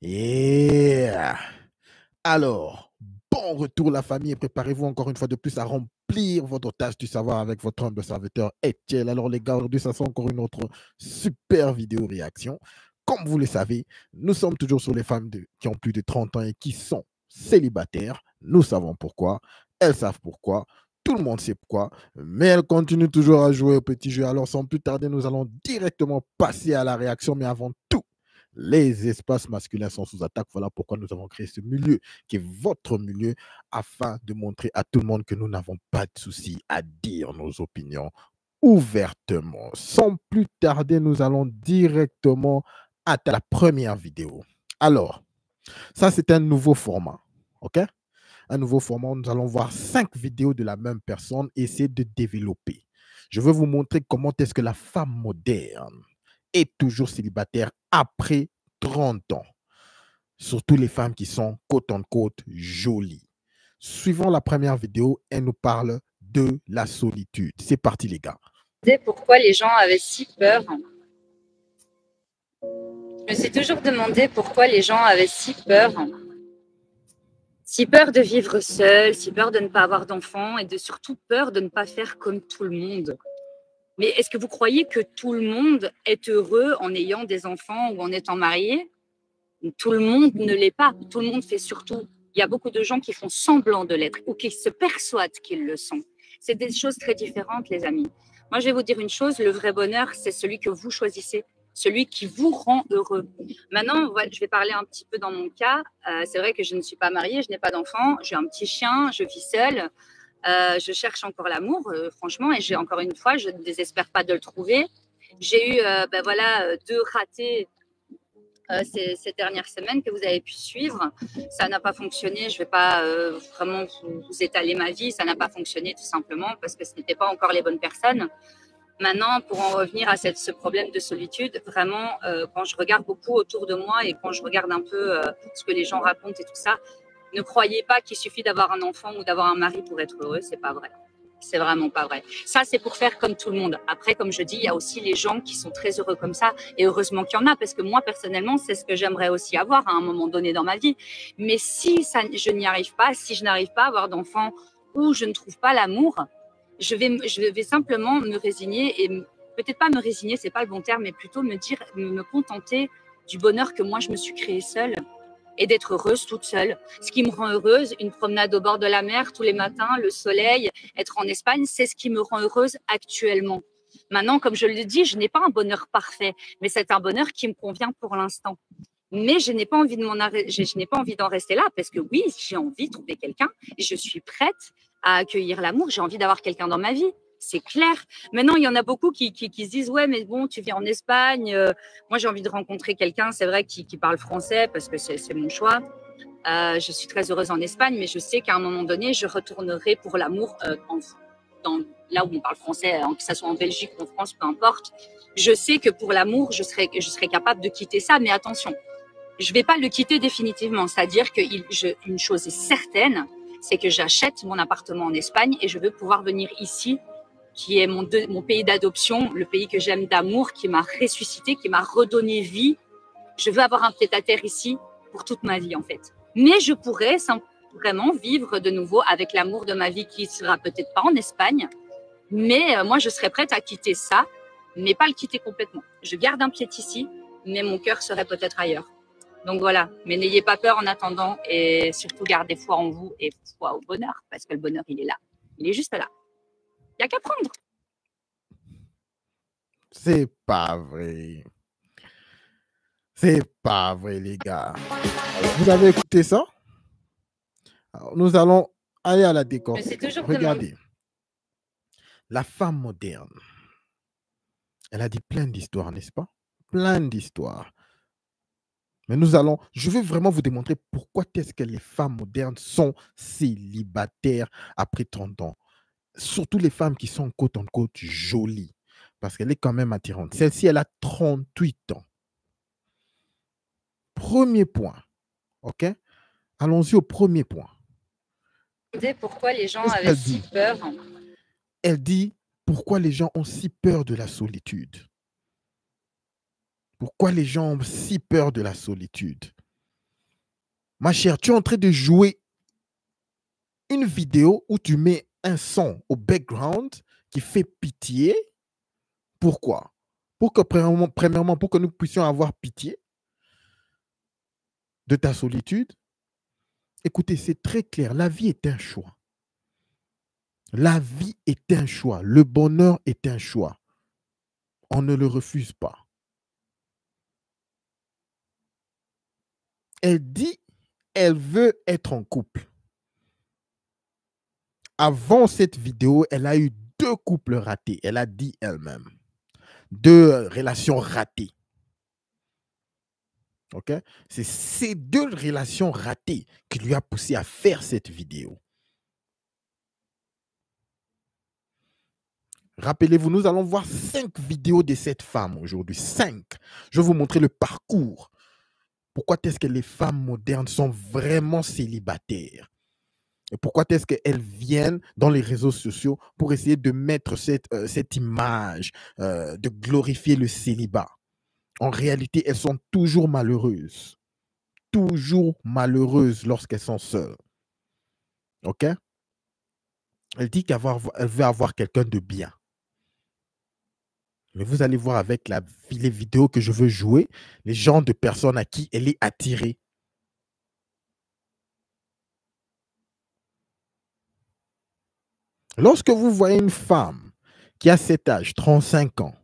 Yeah. Alors, bon retour la famille et préparez-vous encore une fois de plus à remplir votre tâche du savoir avec votre humble serviteur Etiel. Alors les gars, aujourd'hui, ça sera encore une autre super vidéo réaction. Comme vous le savez, nous sommes toujours sur les femmes qui ont plus de 30 ans et qui sont célibataires. Nous savons pourquoi, elles savent pourquoi, tout le monde sait pourquoi, mais elles continuent toujours à jouer au petit jeu. Alors sans plus tarder, nous allons directement passer à la réaction, mais avant tout, les espaces masculins sont sous attaque. Voilà pourquoi nous avons créé ce milieu qui est votre milieu afin de montrer à tout le monde que nous n'avons pas de souci à dire nos opinions ouvertement. Sans plus tarder, nous allons directement à la première vidéo. Alors, ça c'est un nouveau format, ok? Un nouveau format où nous allons voir 5 vidéos de la même personne et essayer de développer. Je veux vous montrer comment est-ce que la femme moderne est toujours célibataire après 30 ans. Surtout les femmes qui sont côte en côte jolies. Suivant la première vidéo, elle nous parle de la solitude. C'est parti les gars. Pourquoi les gens avaient si peur. Je me suis toujours demandé pourquoi les gens avaient si peur. Si peur de vivre seul, si peur de ne pas avoir d'enfants et surtout peur de ne pas faire comme tout le monde. Mais est-ce que vous croyez que tout le monde est heureux en ayant des enfants ou en étant marié? Tout le monde ne l'est pas. Tout le monde fait surtout. Il y a beaucoup de gens qui font semblant de l'être ou qui se persuadent qu'ils le sont. C'est des choses très différentes, les amis. Moi, je vais vous dire une chose, le vrai bonheur, c'est celui que vous choisissez, celui qui vous rend heureux. Maintenant, je vais parler un petit peu dans mon cas. C'est vrai que je ne suis pas mariée, je n'ai pas d'enfant, j'ai un petit chien, je vis seule. Je cherche encore l'amour, franchement, et j'ai encore une fois, je ne désespère pas de le trouver. J'ai eu, voilà, 2 ratés ces dernières semaines que vous avez pu suivre. Ça n'a pas fonctionné. Je ne vais pas vraiment vous étaler ma vie. Ça n'a pas fonctionné tout simplement parce que ce n'étaient pas encore les bonnes personnes. Maintenant, pour en revenir à ce problème de solitude, vraiment, quand je regarde beaucoup autour de moi et quand je regarde un peu ce que les gens racontent et tout ça, ne croyez pas qu'il suffit d'avoir un enfant ou d'avoir un mari pour être heureux. C'est pas vrai. C'est vraiment pas vrai. Ça, c'est pour faire comme tout le monde. Après, comme je dis, il y a aussi les gens qui sont très heureux comme ça. Et heureusement qu'il y en a, parce que moi, personnellement, c'est ce que j'aimerais aussi avoir à un moment donné dans ma vie. Mais si je n'y arrive pas, si je n'arrive pas à avoir d'enfant ou je ne trouve pas l'amour, je vais simplement me résigner et peut-être pas me résigner, c'est pas le bon terme, mais plutôt me contenter du bonheur que moi, je me suis créé seule. Et d'être heureuse toute seule. Ce qui me rend heureuse, une promenade au bord de la mer tous les matins, le soleil, être en Espagne, c'est ce qui me rend heureuse actuellement. Maintenant, comme je le dis, je n'ai pas un bonheur parfait, mais c'est un bonheur qui me convient pour l'instant. Mais je n'ai pas envie je n'ai pas envie d'en rester là parce que oui, j'ai envie de trouver quelqu'un et je suis prête à accueillir l'amour. J'ai envie d'avoir quelqu'un dans ma vie. C'est clair. Maintenant, il y en a beaucoup qui se disent, ouais, mais bon, tu vis en Espagne. Moi, j'ai envie de rencontrer quelqu'un, c'est vrai, qui parle français parce que c'est mon choix. Je suis très heureuse en Espagne, mais je sais qu'à un moment donné, je retournerai pour l'amour là où on parle français, que ce soit en Belgique ou en France, peu importe. Je sais que pour l'amour, je serai capable de quitter ça, mais attention, je ne vais pas le quitter définitivement. C'est-à-dire qu'une chose est certaine, c'est que j'achète mon appartement en Espagne et je veux pouvoir venir ici, qui est mon pays d'adoption, le pays que j'aime d'amour, qui m'a ressuscité, qui m'a redonné vie. Je veux avoir un pied-à-terre ici pour toute ma vie, en fait. Mais je pourrais vraiment vivre de nouveau avec l'amour de ma vie qui sera peut-être pas en Espagne. Mais moi, je serais prête à quitter ça, mais pas le quitter complètement. Je garde un pied ici, mais mon cœur serait peut-être ailleurs. Donc voilà, mais n'ayez pas peur en attendant et surtout gardez foi en vous et foi au bonheur, parce que le bonheur, il est là. Il est juste là. Il n'y a qu'à prendre. C'est pas vrai. C'est pas vrai les gars. Alors, vous avez écouté ça? Alors, nous allons aller à la décortique. Regardez. La femme moderne. Elle a dit plein d'histoires, n'est-ce pas? Plein d'histoires. Mais je veux vraiment vous démontrer pourquoi est-ce que les femmes modernes sont célibataires après 30 ans. Surtout les femmes qui sont côte en côte jolies. Parce qu'elle est quand même attirante. Celle-ci, elle a 38 ans. Premier point. OK? Allons-y au premier point. Pourquoi les gens avaient si peur? Elle dit pourquoi les gens ont si peur de la solitude. Pourquoi les gens ont si peur de la solitude? Ma chère, tu es en train de jouer une vidéo où tu mets un son au background qui fait pitié. Pourquoi? Pour que, premièrement, pour que nous puissions avoir pitié de ta solitude. Écoutez, c'est très clair. La vie est un choix. La vie est un choix. Le bonheur est un choix. On ne le refuse pas. Elle dit, elle veut être en couple. Avant cette vidéo, elle a eu 2 couples ratés. Elle a dit elle-même. 2 relations ratées. OK? C'est ces 2 relations ratées qui lui a poussé à faire cette vidéo. Rappelez-vous, nous allons voir 5 vidéos de cette femme aujourd'hui. 5. Je vais vous montrer le parcours. Pourquoi est-ce que les femmes modernes sont vraiment célibataires? Et pourquoi est-ce qu'elles viennent dans les réseaux sociaux pour essayer de mettre cette image, de glorifier le célibat? En réalité, elles sont toujours malheureuses. Toujours malheureuses lorsqu'elles sont seules. OK? Elle dit qu'elle veut avoir quelqu'un de bien. Mais vous allez voir avec les vidéos que je veux jouer, les genres de personnes à qui elle est attirée. Lorsque vous voyez une femme qui a cet âge, 35 ans,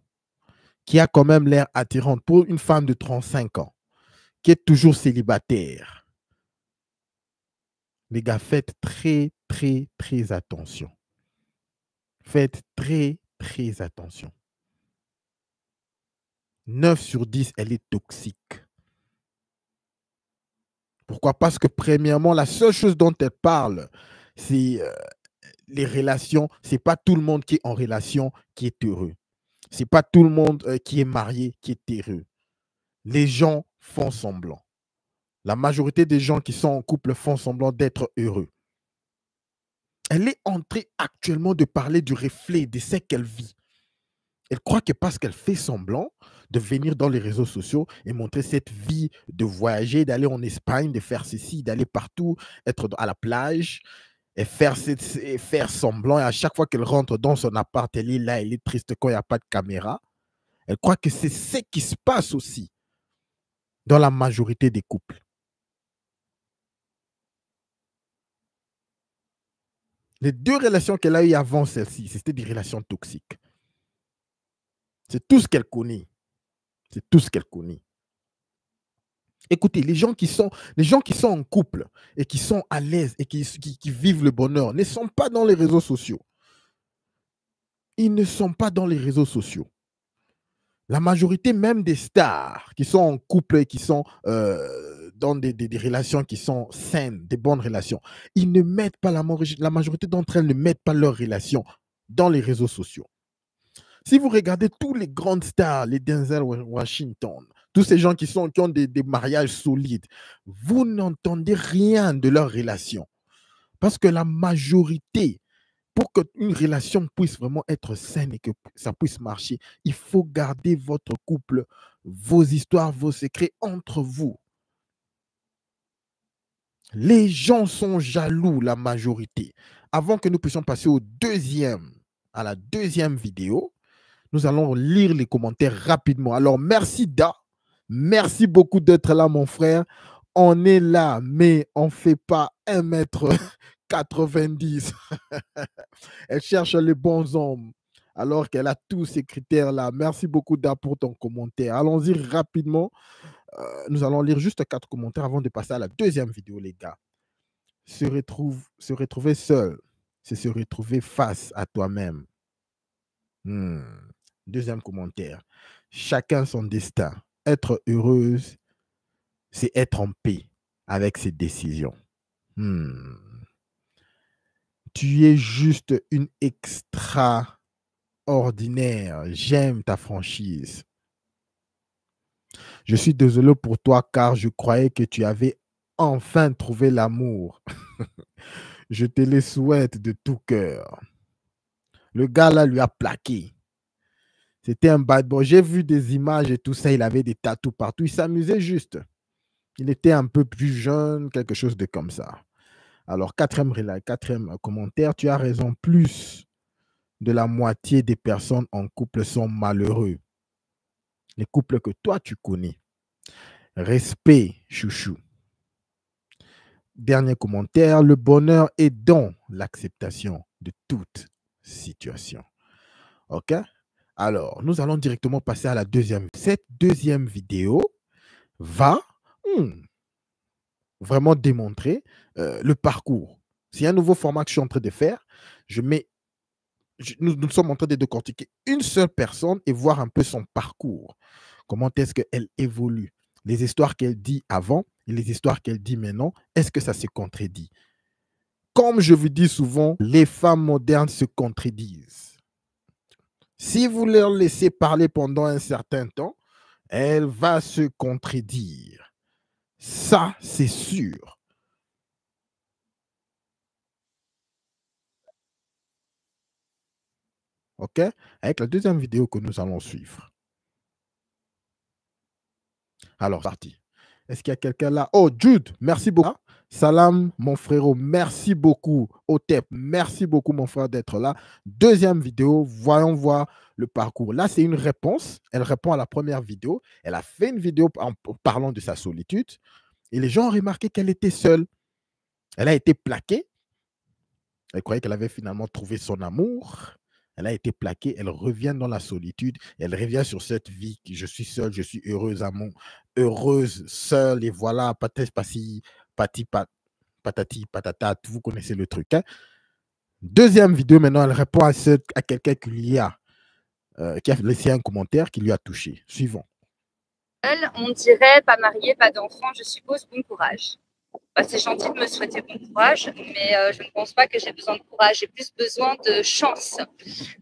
qui a quand même l'air attirante pour une femme de 35 ans, qui est toujours célibataire, les gars, faites très, très, très attention. Faites très, très attention. 9 sur 10, elle est toxique. Pourquoi? Parce que premièrement, la seule chose dont elle parle, c'est les relations. Ce n'est pas tout le monde qui est en relation qui est heureux. Ce n'est pas tout le monde qui est marié qui est heureux. Les gens font semblant. La majorité des gens qui sont en couple font semblant d'être heureux. Elle est en train actuellement de parler du reflet de ce qu'elle vit. Elle croit que parce qu'elle fait semblant de venir dans les réseaux sociaux et montrer cette vie de voyager, d'aller en Espagne, de faire ceci, d'aller partout, être à la plage et faire semblant. Et à chaque fois qu'elle rentre dans son appart, elle est là, elle est triste quand il n'y a pas de caméra. Elle croit que c'est ce qui se passe aussi dans la majorité des couples. Les 2 relations qu'elle a eues avant celle-ci, c'était des relations toxiques. C'est tout ce qu'elle connaît. C'est tout ce qu'elle connaît. Écoutez, les gens qui sont en couple et qui sont à l'aise et qui vivent le bonheur ne sont pas dans les réseaux sociaux. Ils ne sont pas dans les réseaux sociaux. La majorité même des stars qui sont en couple et qui sont dans des relations qui sont saines, des bonnes relations, ils ne mettent pas la majorité d'entre elles ne mettent pas leurs relations dans les réseaux sociaux. Si vous regardez tous les grandes stars, les Denzel Washington, tous ces gens qui ont des mariages solides, vous n'entendez rien de leur relation. Parce que la majorité, pour qu'une relation puisse vraiment être saine et que ça puisse marcher, il faut garder votre couple, vos histoires, vos secrets entre vous. Les gens sont jaloux, la majorité. Avant que nous puissions passer à la deuxième vidéo, nous allons lire les commentaires rapidement. Alors, merci Da. Merci beaucoup d'être là, mon frère. On est là, mais on ne fait pas 1,90 m. Elle cherche les bons hommes, alors qu'elle a tous ces critères-là. Merci beaucoup, Da, pour ton commentaire. Allons-y rapidement. Nous allons lire juste 4 commentaires avant de passer à la deuxième vidéo, les gars. Se retrouver seul, c'est se retrouver face à toi-même. Deuxième commentaire. Chacun son destin. Être heureuse, c'est être en paix avec ses décisions. Tu es juste une extraordinaire. J'aime ta franchise. Je suis désolé pour toi car je croyais que tu avais enfin trouvé l'amour. Je te le souhaite de tout cœur. Le gars là lui a plaqué. C'était un bad boy. J'ai vu des images et tout ça. Il avait des tatous partout. Il s'amusait juste. Il était un peu plus jeune, quelque chose de comme ça. Alors, quatrième commentaire, tu as raison. Plus de la moitié des personnes en couple sont malheureux. Les couples que toi, tu connais. Respect, chouchou. Dernier commentaire, le bonheur est dans l'acceptation de toute situation. OK? Alors, nous allons directement passer à la deuxième. Cette deuxième vidéo va vraiment démontrer le parcours. C'est un nouveau format que je suis en train de faire. Nous sommes en train de décortiquer une seule personne et voir un peu son parcours. Comment est-ce qu'elle évolue? Les histoires qu'elle dit avant et les histoires qu'elle dit maintenant, est-ce que ça se contredit? Comme je vous dis souvent, les femmes modernes se contredisent. Si vous leur laissez parler pendant un certain temps, elle va se contredire. Ça, c'est sûr. OK? Avec la deuxième vidéo que nous allons suivre. Alors, parti. Est-ce qu'il y a quelqu'un là? Oh, Jude, merci beaucoup. Salam, mon frérot, merci beaucoup. Otep, merci beaucoup, mon frère, d'être là. Deuxième vidéo, voyons voir le parcours. Là, c'est une réponse. Elle répond à la première vidéo. Elle a fait une vidéo en parlant de sa solitude. Et les gens ont remarqué qu'elle était seule. Elle a été plaquée. Elle croyait qu'elle avait finalement trouvé son amour. Elle a été plaquée. Elle revient dans la solitude. Elle revient sur cette vie. Je suis seule, je suis heureuse, amour. Heureuse, seule. Et voilà, patati, patata. Vous connaissez le truc. Hein? Deuxième vidéo, maintenant, elle répond à quelqu'un qui a laissé un commentaire qui lui a touché. Suivant. On dirait pas marié, pas d'enfant, je suppose, bon courage. Bah, c'est gentil de me souhaiter bon courage, mais je ne pense pas que j'ai besoin de courage. J'ai plus besoin de chance.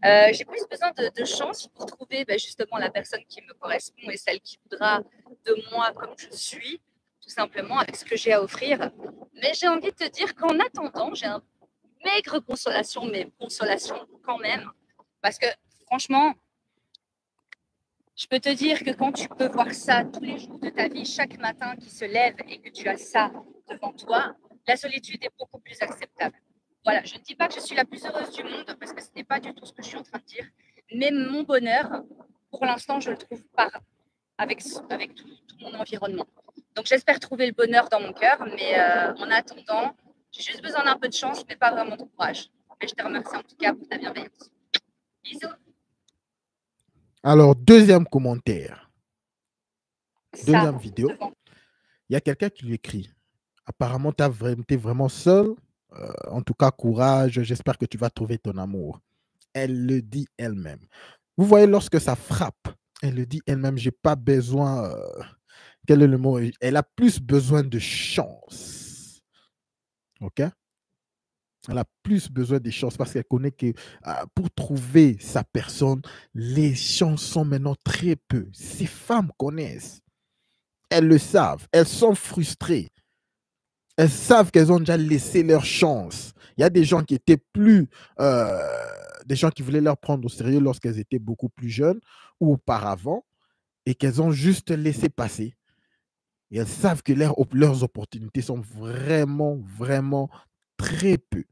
J'ai plus besoin de chance pour trouver justement la personne qui me correspond et celle qui voudra de moi comme je suis, tout simplement avec ce que j'ai à offrir. Mais j'ai envie de te dire qu'en attendant, j'ai un maigre consolation, mais consolation quand même. Parce que franchement, je peux te dire que quand tu peux voir ça tous les jours de ta vie, chaque matin qui se lève et que tu as ça devant toi, la solitude est beaucoup plus acceptable. Voilà, je ne dis pas que je suis la plus heureuse du monde parce que ce n'est pas du tout ce que je suis en train de dire, mais mon bonheur, pour l'instant, je le trouve avec tout mon environnement. Donc j'espère trouver le bonheur dans mon cœur, mais en attendant, j'ai juste besoin d'un peu de chance, mais pas vraiment de courage. Mais je te remercie en tout cas pour ta bienveillance. Bisous. Alors, deuxième commentaire. Deuxième vidéo. Il y a quelqu'un qui lui écrit. Apparemment, tu es vraiment seul. En tout cas, courage. J'espère que tu vas trouver ton amour. Elle le dit elle-même. Vous voyez, lorsque ça frappe, elle le dit elle-même, j'ai pas besoin. Quel est le mot? Elle a plus besoin de chance. OK? Elle a plus besoin de chance parce qu'elle connaît que pour trouver sa personne, les chances sont maintenant très peu. Ces femmes connaissent. Elles le savent. Elles sont frustrées. Elles savent qu'elles ont déjà laissé leur chance. Il y a des gens qui étaient des gens qui voulaient leur prendre au sérieux lorsqu'elles étaient beaucoup plus jeunes ou auparavant et qu'elles ont juste laissé passer. Et elles savent que leurs opportunités sont vraiment, vraiment très peu.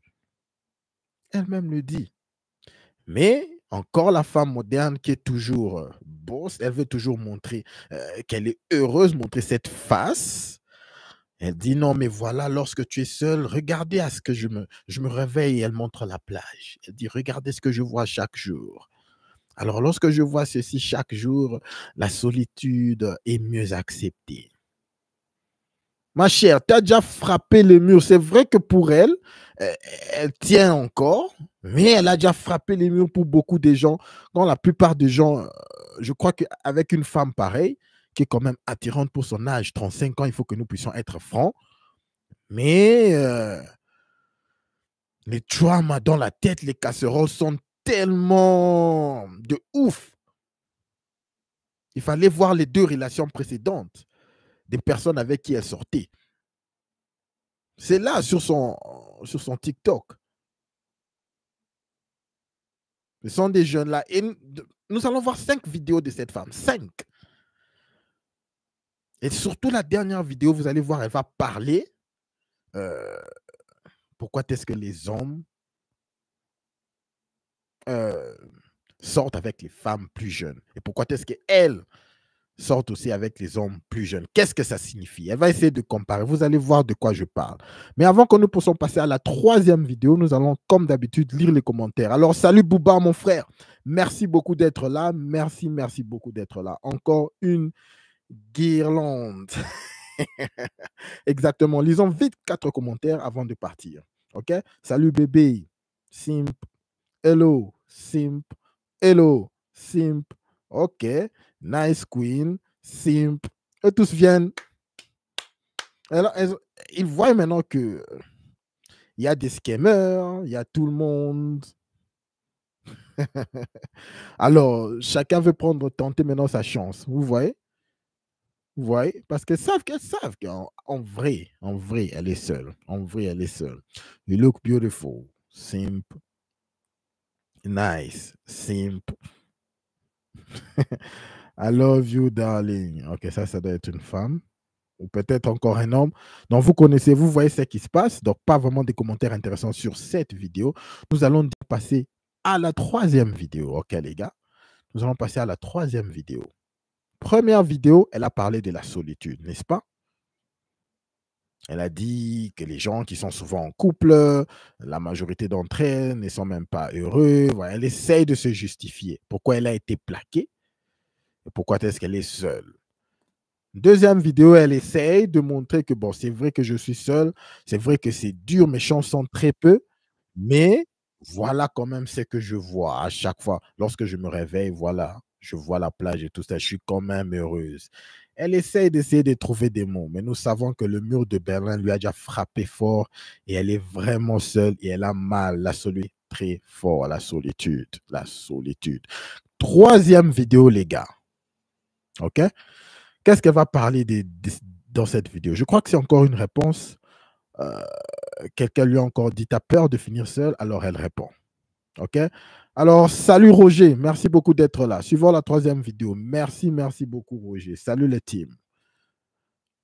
Elle-même le dit. Mais encore la femme moderne qui est toujours boss, elle veut toujours montrer qu'elle est heureuse, montrer cette face. Elle dit non, mais voilà, lorsque tu es seule, regardez à ce que je me réveille et elle montre la plage. Elle dit regardez ce que je vois chaque jour. Alors lorsque je vois ceci chaque jour, la solitude est mieux acceptée. Ma chère, tu as déjà frappé le mur. C'est vrai que pour elle, elle tient encore, mais elle a déjà frappé les murs pour beaucoup de gens. Quand la plupart des gens, je crois qu'avec une femme pareille, qui est quand même attirante pour son âge, 35 ans, il faut que nous puissions être francs. Mais les traumas dans la tête, les casseroles sont tellement de ouf. Il fallait voir les deux relations précédentes des personnes avec qui elle sortait. C'est là sur son TikTok. Ce sont des jeunes là. Et nous allons voir 5 vidéos de cette femme. 5. Et surtout la dernière vidéo, vous allez voir, elle va parler. Pourquoi est-ce que les hommes sortent avec les femmes plus jeunes? Et pourquoi est-ce qu'elles sortent aussi avec les hommes plus jeunes? Qu'est-ce que ça signifie? Elle va essayer de comparer. Vous allez voir de quoi je parle. Mais avant que nous puissions passer à la 3e vidéo, nous allons, comme d'habitude, lire les commentaires. Alors, salut Bouba, mon frère. Merci beaucoup d'être là. Merci beaucoup d'être là. Encore une guirlande. Exactement. Lisons vite 4 commentaires avant de partir. OK? Salut bébé. Simp. Hello. Simp. Hello. Simp. OK. Nice queen. Simp. Et tous viennent. Alors, ils voient maintenant que il y a des scammers, il y a tout le monde. Alors, chacun veut tenter maintenant sa chance. Vous voyez? Vous voyez? Parce qu'elles savent qu'en vrai, elle est seule. En vrai, elle est seule. You look beautiful. Simp. Nice. Simp. I love you, darling. OK, ça doit être une femme. Ou peut-être encore un homme. Donc, vous connaissez, vous voyez ce qui se passe. Donc, pas vraiment des commentaires intéressants sur cette vidéo. Nous allons passer à la 3e vidéo. OK, les gars? Nous allons passer à la 3e vidéo. Première vidéo, elle a parlé de la solitude, n'est-ce pas? Elle a dit que les gens qui sont souvent en couple, la majorité d'entre elles ne sont même pas heureux. Voilà, elle essaye de se justifier. Pourquoi elle a été plaquée? Et pourquoi est-ce qu'elle est seule? 2e vidéo, elle essaye de montrer que bon, c'est vrai que je suis seule, c'est vrai que c'est dur, mes chances sont très peu, mais voilà quand même ce que je vois à chaque fois. Lorsque je me réveille, voilà, je vois la plage et tout ça, je suis quand même heureuse. Elle essaye d'essayer de trouver des mots, mais nous savons que le mur de Berlin lui a déjà frappé fort et elle est vraiment seule et elle a mal, la solitude, très fort, la solitude, la solitude. 3e vidéo, les gars. OK? Qu'est-ce qu'elle va parler dans cette vidéo? Je crois que c'est encore une réponse. Quelqu'un lui a encore dit, t'as peur de finir seule? Alors elle répond. OK? Alors, salut Roger. Merci beaucoup d'être là. Suivons la 3e vidéo. Merci beaucoup Roger. Salut les teams.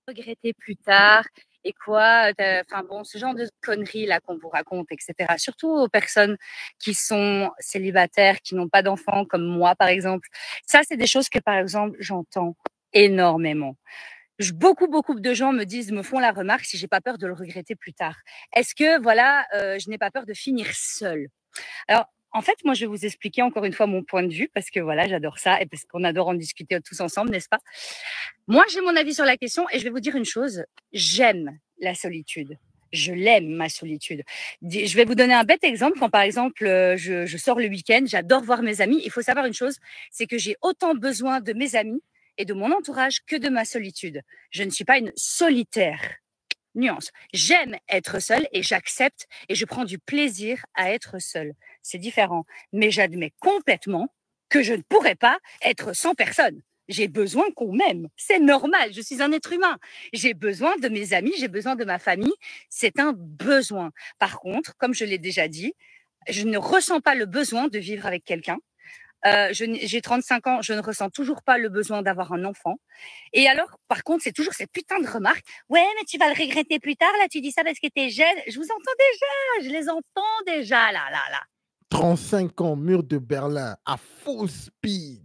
Regretter plus tard et quoi, enfin bon, ce genre de conneries là qu'on vous raconte, etc. Surtout aux personnes qui sont célibataires, qui n'ont pas d'enfants, comme moi par exemple. Ça, c'est des choses que par exemple j'entends énormément. Beaucoup de gens me font la remarque si j'ai pas peur de le regretter plus tard. Est-ce que voilà, je n'ai pas peur de finir seule? Alors, en fait, moi, je vais vous expliquer encore une fois mon point de vue parce que voilà, j'adore ça et parce qu'on adore en discuter tous ensemble, n'est-ce pas? Moi, j'ai mon avis sur la question et je vais vous dire une chose. J'aime la solitude. Je l'aime, ma solitude. Je vais vous donner un bête exemple. Quand, par exemple, je sors le week-end, j'adore voir mes amis. Il faut savoir une chose, c'est que j'ai autant besoin de mes amis et de mon entourage que de ma solitude. Je ne suis pas une solitaire. Nuance. J'aime être seule et j'accepte et je prends du plaisir à être seule. C'est différent. Mais j'admets complètement que je ne pourrais pas être sans personne. J'ai besoin qu'on m'aime. C'est normal. Je suis un être humain. J'ai besoin de mes amis, j'ai besoin de ma famille. C'est un besoin. Par contre, comme je l'ai déjà dit, je ne ressens pas le besoin de vivre avec quelqu'un. J'ai 35 ans, je ne ressens toujours pas le besoin d'avoir un enfant. Et alors, par contre, c'est toujours cette putain de remarque. Ouais, mais tu vas le regretter plus tard. Là, tu dis ça parce que t'es jeune. Je vous entends déjà. Je les entends déjà. Là. 35 ans, mur de Berlin, à full speed.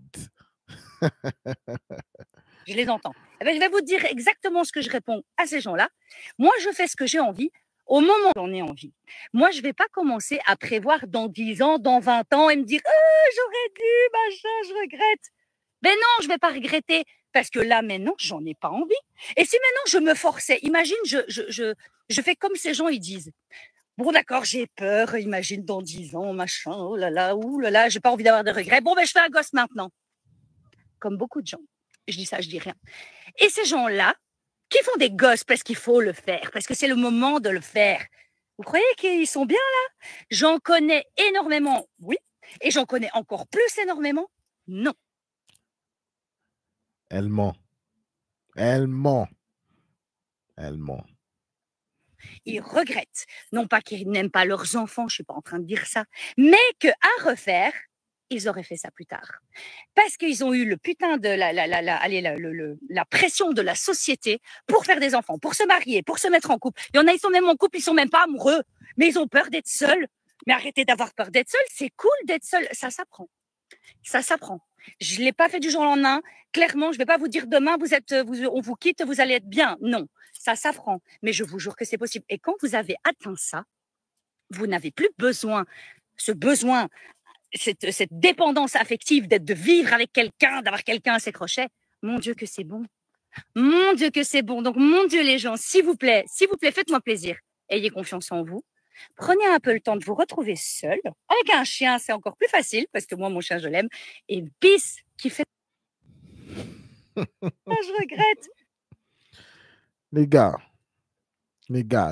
Je les entends. Eh ben, je vais vous dire exactement ce que je réponds à ces gens-là. Moi, je fais ce que j'ai envie au moment où j'en ai envie. Moi, je ne vais pas commencer à prévoir dans 10 ans, dans 20 ans et me dire j'aurais dû, machin, je regrette. Ben non, je ne vais pas regretter parce que là, maintenant, j'en ai pas envie. Et si maintenant, je me forçais, imagine, je fais comme ces gens, ils disent. Bon, d'accord, j'ai peur, imagine dans 10 ans, machin, oh là là, j'ai pas envie d'avoir de regrets. Bon, ben je fais un gosse maintenant. Comme beaucoup de gens. Je dis ça, je dis rien. Et ces gens-là, qui font des gosses parce qu'il faut le faire, parce que c'est le moment de le faire, vous croyez qu'ils sont bien là? J'en connais énormément, oui. Et j'en connais encore plus énormément, non. Elle ment. Elle ment. Elle ment. Ils regrettent. Non pas qu'ils n'aiment pas leurs enfants, je ne suis pas en train de dire ça, mais qu'à refaire, ils auraient fait ça plus tard. Parce qu'ils ont eu le putain de la pression de la société pour faire des enfants, pour se marier, pour se mettre en couple. Il y en a, ils sont même en couple, ils sont même pas amoureux, mais ils ont peur d'être seuls. Mais arrêtez d'avoir peur d'être seul, c'est cool d'être seul, ça s'apprend. Ça s'apprend. Je ne l'ai pas fait du jour au lendemain. Clairement, je ne vais pas vous dire demain, on vous quitte, vous allez être bien. Non, ça s'apprend. Mais je vous jure que c'est possible. Et quand vous avez atteint ça, vous n'avez plus besoin, cette dépendance affective de vivre avec quelqu'un, d'avoir quelqu'un à ses crochets. Mon Dieu que c'est bon. Mon Dieu que c'est bon. Donc, mon Dieu les gens, s'il vous plaît, faites-moi plaisir. Ayez confiance en vous. Prenez un peu le temps de vous retrouver seul. Avec un chien, c'est encore plus facile, parce que moi, mon chien, je l'aime. Et Bis, qui fait... je regrette. Les gars,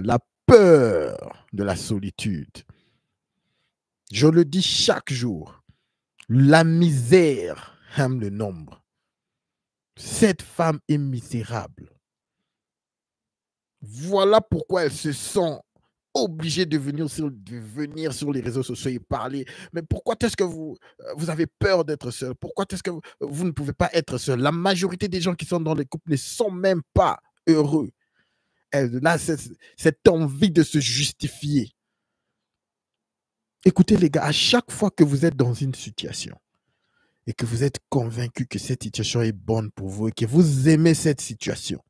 la peur de la solitude. Je le dis chaque jour. La misère aime le nombre. Cette femme est misérable. Voilà pourquoi elle se sent obligé de venir sur les réseaux sociaux et parler. Mais pourquoi est-ce que vous avez peur d'être seul? Pourquoi est-ce que vous ne pouvez pas être seul? La majorité des gens qui sont dans les couples ne sont même pas heureux. Elle a cette envie de se justifier. Écoutez les gars, à chaque fois que vous êtes dans une situation et que vous êtes convaincu que cette situation est bonne pour vous et que vous aimez cette situation,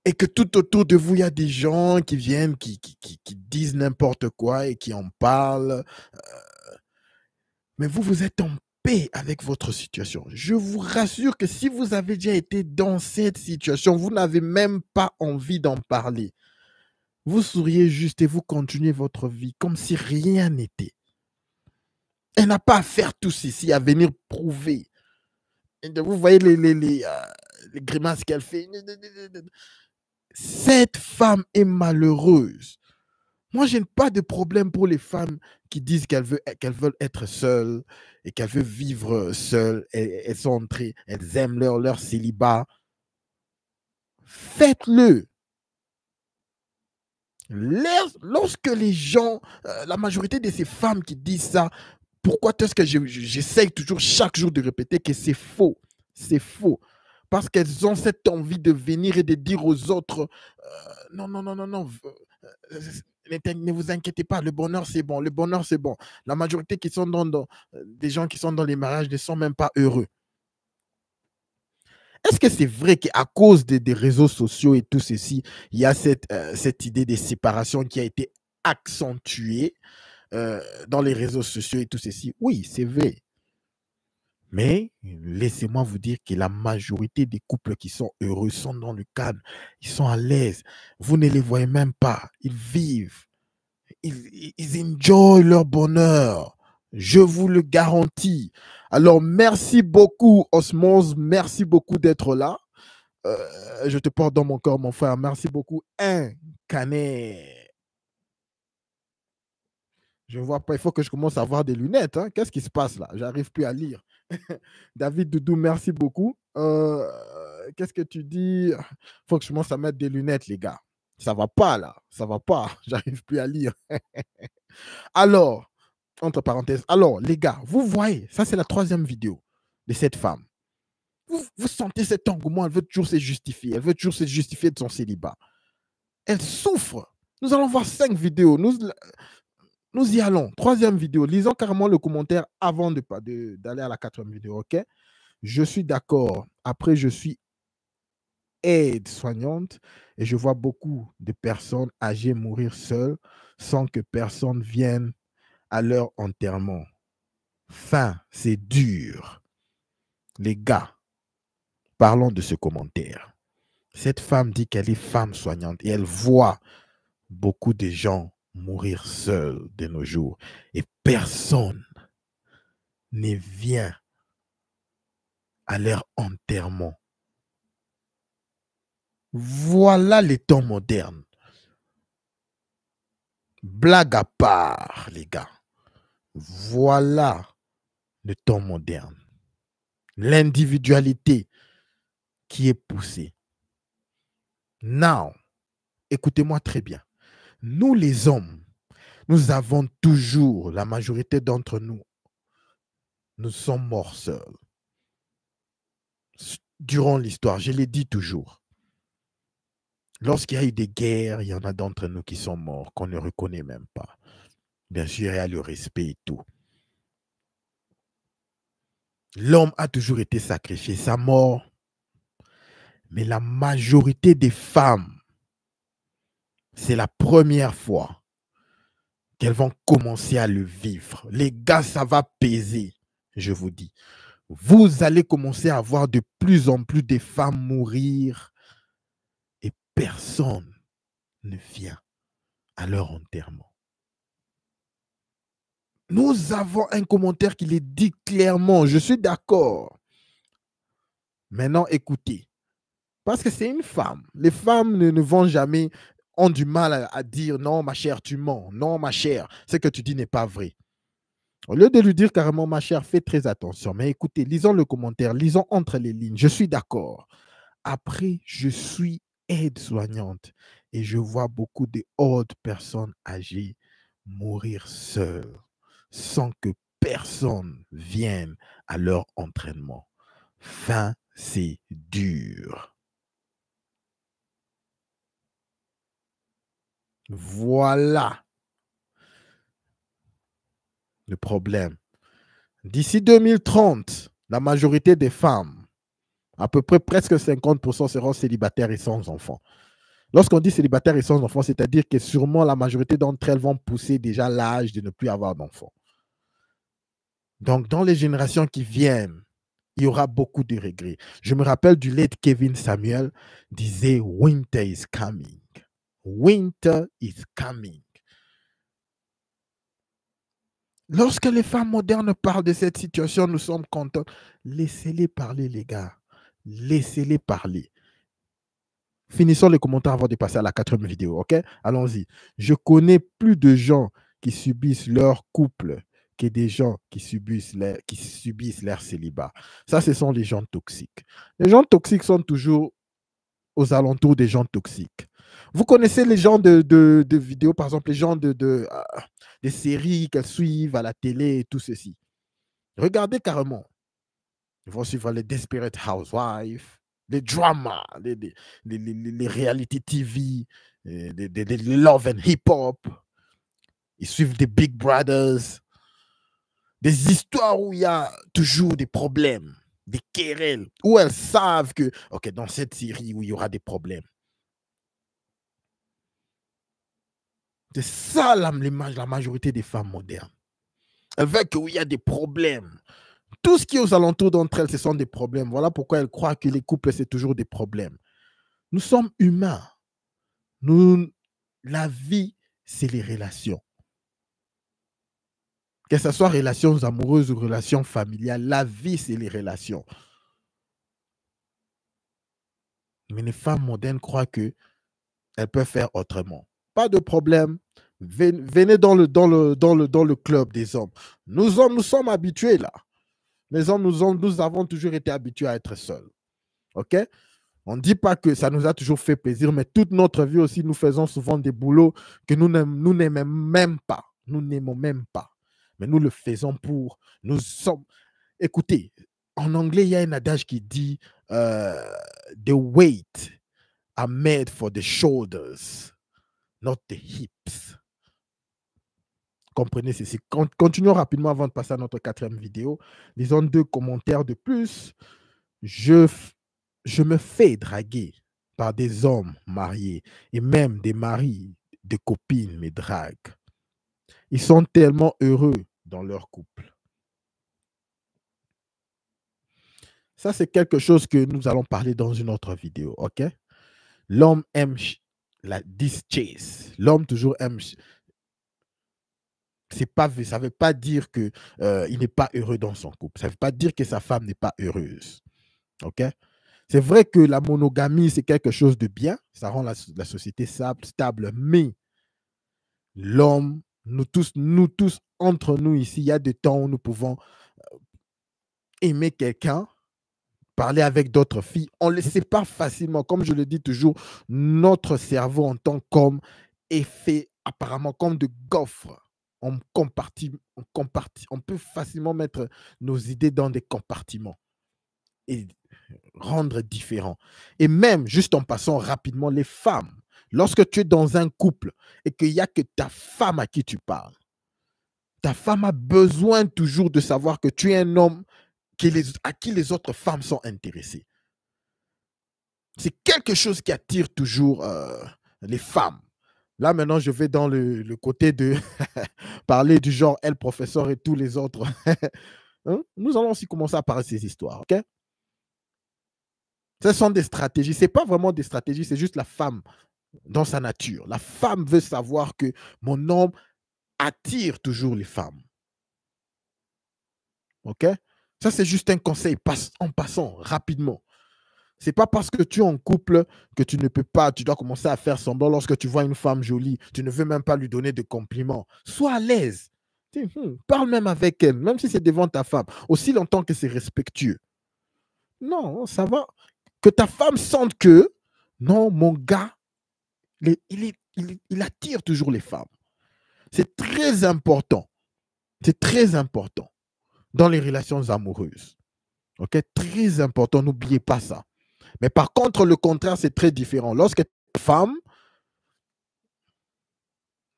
et que tout autour de vous, il y a des gens qui viennent, qui disent n'importe quoi et qui en parlent. Mais vous êtes en paix avec votre situation. Je vous rassure que si vous avez déjà été dans cette situation, vous n'avez même pas envie d'en parler. Vous souriez juste et vous continuez votre vie comme si rien n'était. Elle n'a pas à faire tout ceci, à venir prouver. Et vous voyez les grimaces qu'elle fait. Cette femme est malheureuse. Moi, je n'ai pas de problème pour les femmes qui disent qu'elles veulent être seules et qu'elles veulent vivre seules. Elles aiment leur célibat. Faites-le. Lorsque les gens, la majorité de ces femmes qui disent ça, pourquoi est-ce que j'essaye toujours chaque jour de répéter que c'est faux? C'est faux. Parce qu'elles ont cette envie de venir et de dire aux autres, non, ne vous inquiétez pas, le bonheur c'est bon, le bonheur c'est bon. La majorité qui sont des gens qui sont dans les mariages ne sont même pas heureux. Est-ce que c'est vrai qu'à cause des réseaux sociaux et tout ceci, il y a cette idée de séparation qui a été accentuée dans les réseaux sociaux et tout ceci? Oui, c'est vrai. Mais laissez-moi vous dire que la majorité des couples qui sont heureux sont dans le calme, ils sont à l'aise. Vous ne les voyez même pas, ils vivent, ils enjoy leur bonheur. Je vous le garantis. Alors, merci beaucoup, Osmose, merci beaucoup d'être là. Je te porte dans mon corps, mon frère. Merci beaucoup. Canet. Je ne vois pas, il faut que je commence à avoir des lunettes. Hein. Qu'est-ce qui se passe là? J'arrive plus à lire. David Doudou, merci beaucoup. Qu'est-ce que tu dis? Il faut que je commence à mettre des lunettes, les gars. Ça va pas là, ça va pas. J'arrive plus à lire. Alors, entre parenthèses, alors les gars, vous voyez, ça c'est la 3e vidéo de cette femme. Vous sentez cet engouement, elle veut toujours se justifier. Elle veut toujours se justifier de son célibat. Elle souffre. Nous allons voir 5 vidéos. Nous y allons. 3e vidéo. Lisons carrément le commentaire avant d'aller à la 4e vidéo, ok? Je suis d'accord. Après, je suis aide-soignante et je vois beaucoup de personnes âgées mourir seules sans que personne vienne à leur enterrement. Fin, c'est dur. Les gars, parlons de ce commentaire. Cette femme dit qu'elle est femme soignante et elle voit beaucoup de gens mourir seuls de nos jours et personne ne vient à leur enterrement. Voilà les temps modernes. Blague à part, les gars. Voilà le temps moderne. L'individualité qui est poussée. Now, écoutez-moi très bien. Nous, les hommes, nous avons toujours, la majorité d'entre nous, nous sommes morts seuls. Durant l'histoire, je l'ai dit toujours, lorsqu'il y a eu des guerres, il y en a d'entre nous qui sont morts, qu'on ne reconnaît même pas. Bien sûr, il y a le respect et tout. L'homme a toujours été sacrifié, sa mort. Mais la majorité des femmes, c'est la première fois qu'elles vont commencer à le vivre. Les gars, ça va peser, je vous dis. Vous allez commencer à voir de plus en plus de femmes mourir et personne ne vient à leur enterrement. Nous avons un commentaire qui le dit clairement. Je suis d'accord. Maintenant, écoutez. Parce que c'est une femme. Les femmes ne vont jamais, ont du mal à dire non, ma chère, tu mens. Non, ma chère, ce que tu dis n'est pas vrai. Au lieu de lui dire carrément, ma chère, fais très attention. Mais écoutez, lisons le commentaire, lisons entre les lignes. Je suis d'accord. Après, je suis aide-soignante et je vois beaucoup d'autres personnes âgées mourir seules sans que personne vienne à leur entraînement. Fin, c'est dur. Voilà le problème. D'ici 2030, la majorité des femmes, à peu près presque 50% seront célibataires et sans enfants. Lorsqu'on dit célibataires et sans enfants, c'est-à-dire que sûrement la majorité d'entre elles vont pousser déjà l'âge de ne plus avoir d'enfants. Donc, dans les générations qui viennent, il y aura beaucoup de regrets. Je me rappelle du late Kevin Samuel disait « Winter is coming ». Winter is coming. Lorsque les femmes modernes parlent de cette situation, nous sommes contents. Laissez-les parler, les gars. Laissez-les parler. Finissons les commentaires avant de passer à la 4e vidéo, ok? Allons-y. Je connais plus de gens qui subissent leur couple que des gens qui subissent leur célibat. Ça, ce sont les gens toxiques. Les gens toxiques sont toujours aux alentours des gens toxiques. Vous connaissez les gens de vidéos, par exemple, les gens des séries qu'elles suivent à la télé et tout ceci. Regardez carrément. Ils vont suivre les Desperate Housewives, les dramas, les reality TV, les Love and Hip Hop. Ils suivent des Big Brothers, des histoires où il y a toujours des problèmes, des querelles, où elles savent que, ok, dans cette série où il y aura des problèmes. C'est ça la majorité des femmes modernes. Elles veulent qu'il y a des problèmes. Tout ce qui est aux alentours d'entre elles, ce sont des problèmes. Voilà pourquoi elles croient que les couples, c'est toujours des problèmes. Nous sommes humains. La vie, c'est les relations. Que ce soit relations amoureuses ou relations familiales, la vie, c'est les relations. Mais les femmes modernes croient qu'elles peuvent faire autrement. Pas de problème. Venez dans le club des hommes. Nous sommes habitués là. Les hommes, nous avons toujours été habitués à être seuls. OK? On ne dit pas que ça nous a toujours fait plaisir, mais toute notre vie aussi, nous faisons souvent des boulots que nous n'aimons même pas. Nous n'aimons même pas. Mais nous le faisons pour... Nous sommes... Écoutez, en anglais, il y a un adage qui dit The weight are made for the shoulders, not the hips. Comprenez ceci. Continuons rapidement avant de passer à notre 4e vidéo. Lisons 2 commentaires de plus. Je me fais draguer par des hommes mariés et même des maris de copines me draguent. Ils sont tellement heureux dans leur couple. Ça, c'est quelque chose que nous allons parler dans une autre vidéo, ok? L'homme aime la chase. L'homme toujours aime... Ça ne veut pas dire qu'il n'est pas heureux dans son couple. Ça ne veut pas dire que sa femme n'est pas heureuse. OK? C'est vrai que la monogamie, c'est quelque chose de bien. Ça rend la société stable. Mais l'homme, nous tous, entre nous ici, il y a des temps où nous pouvons aimer quelqu'un, parler avec d'autres filles. On ne le sait pas facilement. Comme je le dis toujours, notre cerveau en tant qu'homme est fait apparemment comme de gaufres. on peut facilement mettre nos idées dans des compartiments et rendre différents. Et même, juste en passant rapidement, les femmes, lorsque tu es dans un couple et qu'il n'y a que ta femme à qui tu parles, ta femme a besoin toujours de savoir que tu es un homme à qui les autres femmes sont intéressées. C'est quelque chose qui attire toujours les femmes. Là, maintenant, je vais dans le côté de parler du genre elle, professeur et tous les autres. Hein? Nous allons aussi commencer à parler de ces histoires. Ok? Ce sont des stratégies. Ce n'est pas vraiment des stratégies, c'est juste la femme dans sa nature. La femme veut savoir que mon homme attire toujours les femmes. OK? Ça, c'est juste un conseil en passant rapidement. Ce n'est pas parce que tu es en couple que tu ne peux pas, tu dois commencer à faire semblant lorsque tu vois une femme jolie. Tu ne veux même pas lui donner de compliments. Sois à l'aise. Parle même avec elle, même si c'est devant ta femme, aussi longtemps que c'est respectueux. Non, ça va. Que ta femme sente que, non, mon gars, il attire toujours les femmes. C'est très important. C'est très important dans les relations amoureuses. OK? Très important, n'oubliez pas ça. Mais par contre, le contraire, c'est très différent. Lorsque tu es femme,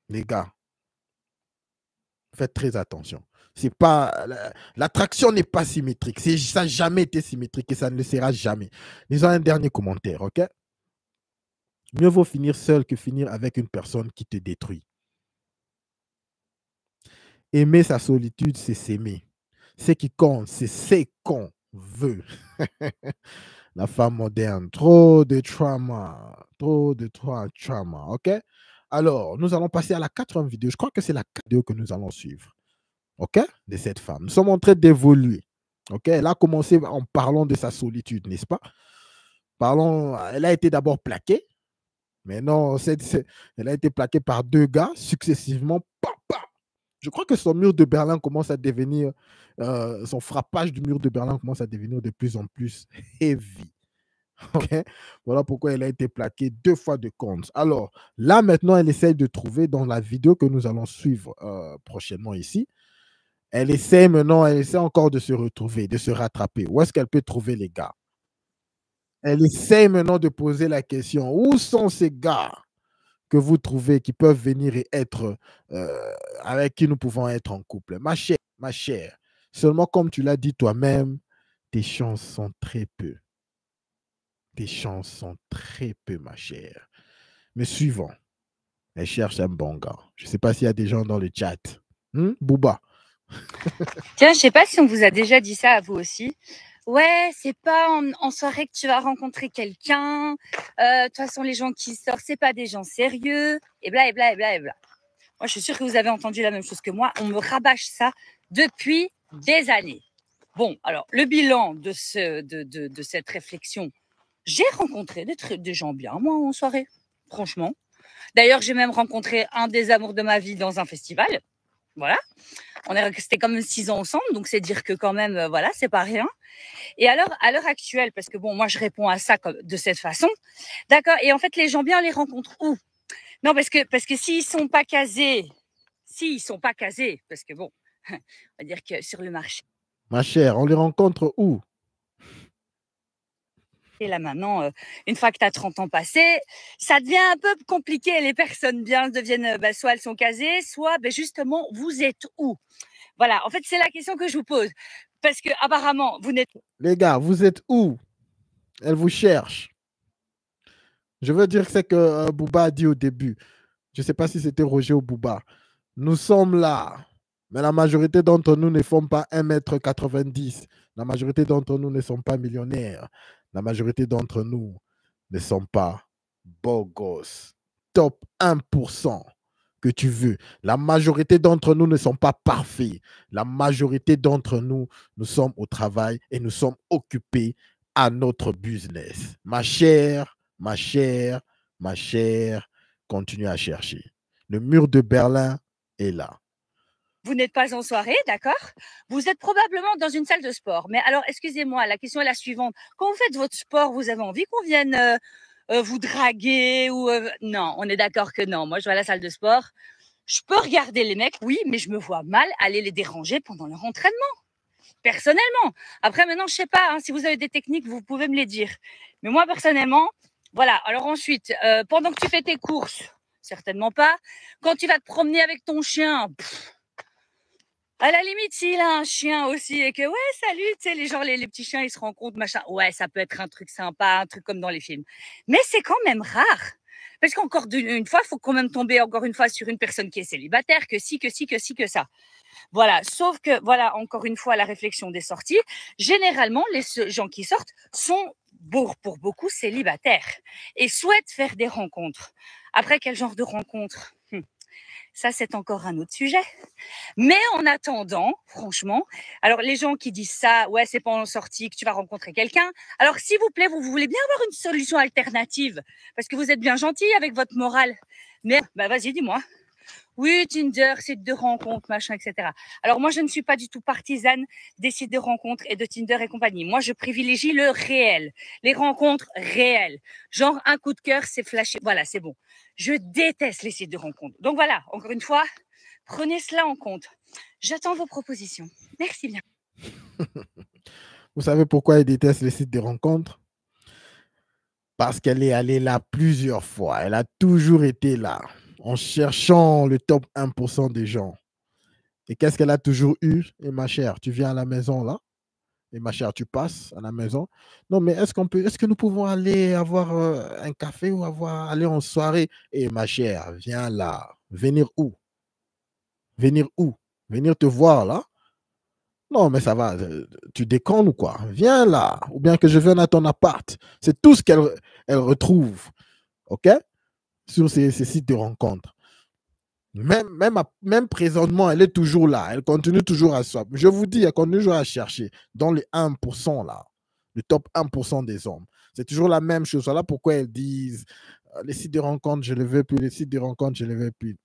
les gars, faites très attention. C'est pas l'attraction n'est pas symétrique. Ça n'a jamais été symétrique et ça ne le sera jamais. Disons un dernier commentaire, OK? Mieux vaut finir seul que finir avec une personne qui te détruit. Aimer sa solitude, c'est s'aimer. Ce qui compte, c'est ce qu'on veut. La femme moderne, trop de trauma, OK? Alors, nous allons passer à la 4e vidéo. Je crois que c'est la 4e vidéo que nous allons suivre. OK? De cette femme. Nous sommes en train d'évoluer. OK? Elle a commencé en parlant de sa solitude, n'est-ce pas? Elle a été d'abord plaquée. Mais non, elle a été plaquée par 2 gars successivement. Papa! Je crois que son mur de Berlin commence à devenir, son frappage du mur de Berlin commence à devenir de plus en plus heavy. Okay? Voilà pourquoi elle a été plaquée 2 fois de compte. Alors, là, maintenant, elle essaie de trouver dans la vidéo que nous allons suivre prochainement ici. Elle essaie encore de se retrouver, de se rattraper. Où est-ce qu'elle peut trouver les gars? Elle essaie maintenant de poser la question. Où sont ces gars que vous trouvez qui peuvent venir et être avec qui nous pouvons être en couple? Ma chère, seulement comme tu l'as dit toi-même, tes chances sont très peu. Tes chances sont très peu, ma chère. Mais suivons. Elle cherche un bon gars. Je ne sais pas s'il y a des gens dans le chat. Bouba. Tiens, je ne sais pas si on vous a déjà dit ça à vous aussi. Ouais, c'est pas en soirée que tu vas rencontrer quelqu'un. De toute façon, les gens qui sortent, c'est pas des gens sérieux. Et bla, et bla, et bla, et bla. Moi, je suis sûre que vous avez entendu la même chose que moi. On me rabâche ça depuis des années. Bon, alors, le bilan de cette réflexion, j'ai rencontré des gens bien, moi, en soirée, franchement. D'ailleurs, j'ai même rencontré un des amours de ma vie dans un festival. Voilà. On est resté quand même 6 ans ensemble, donc c'est dire que quand même, voilà, c'est pas rien. Et alors, à l'heure actuelle, parce que bon, moi, je réponds à ça de cette façon, d'accord. Et en fait, les gens bien, on les rencontre où? Non, parce que s'ils sont pas casés, parce que bon, on va dire que sur le marché. Ma chère, on les rencontre où? Et là maintenant, une fois que tu as 30 ans passés, ça devient un peu compliqué. Les personnes bien deviennent, soit elles sont casées, soit justement, vous êtes où? Voilà, en fait, c'est la question que je vous pose. Parce que apparemment, vous n'êtes... Les gars, vous êtes où? Elle vous cherche. Je veux dire ce que Bouba a dit au début. Je ne sais pas si c'était Roger ou Bouba. Nous sommes là. Mais la majorité d'entre nous ne font pas 1,90 m. La majorité d'entre nous ne sont pas millionnaires. La majorité d'entre nous ne sont pas beaux gosses. Top 1% que tu veux. La majorité d'entre nous ne sont pas parfaits. La majorité d'entre nous, nous sommes au travail et nous sommes occupés à notre business. Ma chère, continue à chercher. Le mur de Berlin est là. Vous n'êtes pas en soirée, d'accord? Vous êtes probablement dans une salle de sport. Mais alors, excusez-moi, la question est la suivante. Quand vous faites votre sport, vous avez envie qu'on vienne vous draguer ou non, on est d'accord que non. Moi, je vais à la salle de sport. Je peux regarder les mecs, oui, mais je me vois mal aller les déranger pendant leur entraînement. Personnellement. Après, maintenant, je sais pas, hein, si vous avez des techniques, vous pouvez me les dire. Mais moi, personnellement, voilà. Alors ensuite, pendant que tu fais tes courses, certainement pas. Quand tu vas te promener avec ton chien, à la limite, s'il a un chien aussi et que, ouais, salut, tu sais, les petits chiens, ils se rencontrent, machin. Ouais, ça peut être un truc sympa, un truc comme dans les films. Mais c'est quand même rare. Parce qu'encore une fois, il faut quand même tomber encore une fois sur une personne qui est célibataire, que que ça. Voilà. Sauf que, voilà, encore une fois, la réflexion des sorties. Généralement, les gens qui sortent sont pour beaucoup célibataires et souhaitent faire des rencontres. Après, quel genre de rencontres? Ça, c'est encore un autre sujet. Mais en attendant, franchement, alors les gens qui disent ça, ouais, c'est pas en sortie que tu vas rencontrer quelqu'un. Alors, s'il vous plaît, vous voulez bien avoir une solution alternative parce que vous êtes bien gentil avec votre morale. Mais, bah, vas-y, dis-moi. Oui, Tinder, site de rencontre, machin, etc. Alors, moi, je ne suis pas du tout partisane des sites de rencontres et de Tinder et compagnie. Moi, je privilégie le réel, les rencontres réelles. Genre, un coup de cœur, c'est flashé. Voilà, c'est bon. Je déteste les sites de rencontres. Donc, voilà, encore une fois, prenez cela en compte. J'attends vos propositions. Merci bien. Vous savez pourquoi elle déteste les sites de rencontres? Parce qu'elle est allée là plusieurs fois. Elle a toujours été là, en cherchant le top 1% des gens. Et qu'est-ce qu'elle a toujours eu? Et ma chère, tu viens à la maison là? Et ma chère, tu passes à la maison? Non, mais est-ce que nous pouvons aller avoir un café ou aller en soirée? Et ma chère, viens là. Venir où? Venir où? Venir te voir là? Non, mais ça va, tu déconnes ou quoi? Viens là, ou bien que je vienne à ton appart. C'est tout ce qu'elle retrouve, OK? Sur ces sites de rencontres. Même présentement, elle est toujours là. Elle continue toujours à swap. Je vous dis, elle continue toujours à chercher dans les 1% là, le top 1% des hommes. C'est toujours la même chose. Voilà pourquoi elles disent les sites de rencontres, je ne les veux plus. Les sites de rencontres, je ne les veux plus.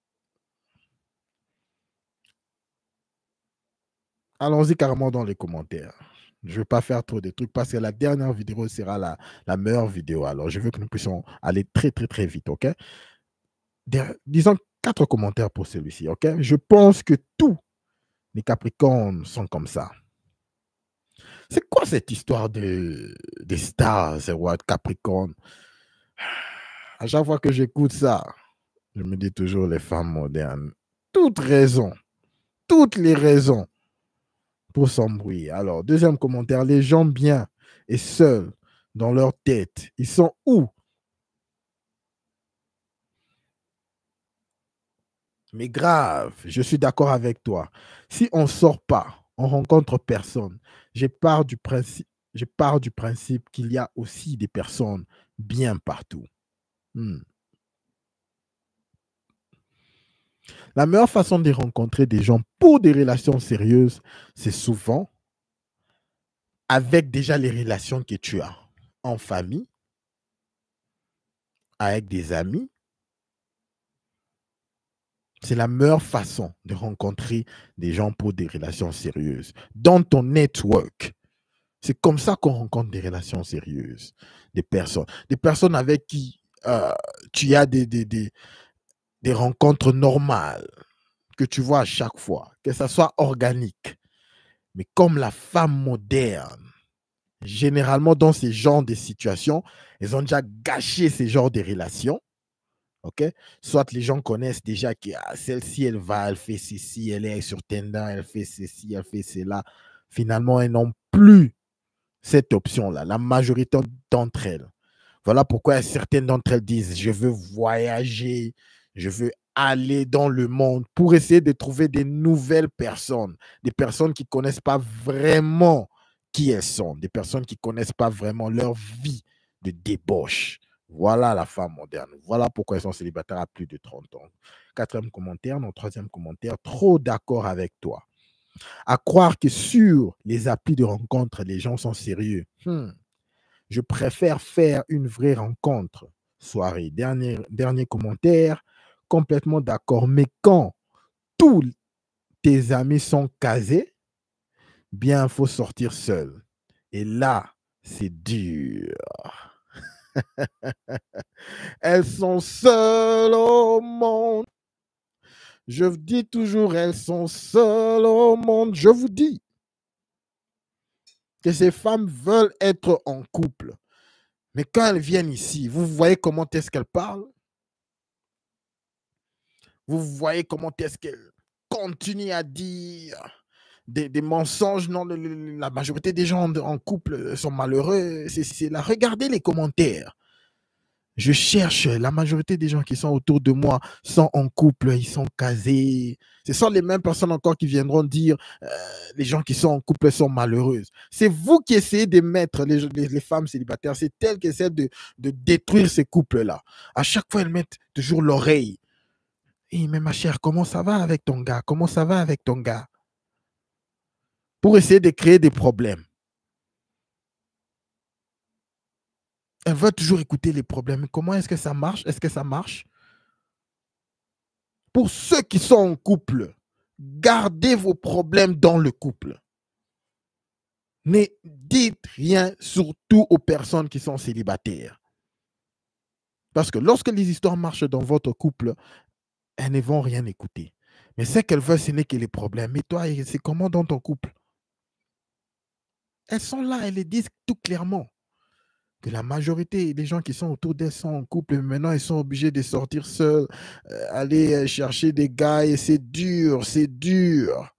Allons-y carrément dans les commentaires. Je ne vais pas faire trop de trucs parce que la dernière vidéo sera la meilleure vidéo. Alors, je veux que nous puissions aller très, très, très vite, OK? Disons 4 commentaires pour celui-ci, OK? Je pense que tous les Capricornes sont comme ça. C'est quoi cette histoire des stars, ouais, Capricorne? À chaque fois que j'écoute ça, je me dis toujours les femmes modernes. Toutes les raisons pour s'embrouiller. Alors, deuxième commentaire, les gens bien et seuls dans leur tête, ils sont où? Mais grave, je suis d'accord avec toi. Si on ne sort pas, on rencontre personne. Je pars du principe qu'il y a aussi des personnes bien partout. La meilleure façon de rencontrer des gens pour des relations sérieuses, c'est souvent avec déjà les relations que tu as en famille, avec des amis. C'est la meilleure façon de rencontrer des gens pour des relations sérieuses. Dans ton network, c'est comme ça qu'on rencontre des relations sérieuses, des personnes avec qui tu as des rencontres normales que tu vois à chaque fois, que ça soit organique. Mais comme la femme moderne, généralement dans ces genres de situations, elles ont déjà gâché ces genres de relations. OK? Soit les gens connaissent déjà que celle-ci, elle fait ceci, elle est sur Tinder, elle fait ceci, elle fait cela. Finalement, elles n'ont plus cette option-là, la majorité d'entre elles. Voilà pourquoi certaines d'entre elles disent, je veux voyager, je veux aller dans le monde pour essayer de trouver des nouvelles personnes, des personnes qui ne connaissent pas vraiment qui elles sont, des personnes qui ne connaissent pas vraiment leur vie de débauche. Voilà la femme moderne. Voilà pourquoi elles sont célibataires à plus de 30 ans. Quatrième commentaire, non, troisième commentaire, trop d'accord avec toi. À croire que sur les applis de rencontre, les gens sont sérieux. Je préfère faire une vraie rencontre. Soirée. Dernier commentaire, complètement d'accord. Mais quand tous tes amis sont casés, bien, il faut sortir seul. Et là, c'est dur. Elles sont seules au monde. Je vous dis toujours, elles sont seules au monde. Je vous dis que ces femmes veulent être en couple. Mais quand elles viennent ici, vous voyez comment est-ce qu'elles parlent? Vous voyez comment est-ce qu'elles continuent à dire des mensonges? Non, la majorité des gens en couple sont malheureux. C'est là. Regardez les commentaires. Je cherche, la majorité des gens qui sont autour de moi sont en couple, ils sont casés. Ce sont les mêmes personnes encore qui viendront dire les gens qui sont en couple sont malheureuses. C'est vous qui essayez de mettre les femmes célibataires, c'est elles qui essaient de détruire ces couples-là. À chaque fois, elles mettent toujours l'oreille. Hey, mais ma chère, comment ça va avec ton gars? Comment ça va avec ton gars? Pour essayer de créer des problèmes. Elle veut toujours écouter les problèmes. Comment est-ce que ça marche? Est-ce que ça marche? Pour ceux qui sont en couple, gardez vos problèmes dans le couple. Ne dites rien, surtout aux personnes qui sont célibataires. Parce que lorsque les histoires marchent dans votre couple, elles ne vont rien écouter. Mais ce qu'elles veulent, ce n'est que les problèmes. Mais toi, c'est comment dans ton couple? Elles sont là, elles le disent tout clairement. Que la majorité des gens qui sont autour d'elles sont en couple, mais maintenant ils sont obligés de sortir seuls, aller chercher des gars, et c'est dur, c'est dur.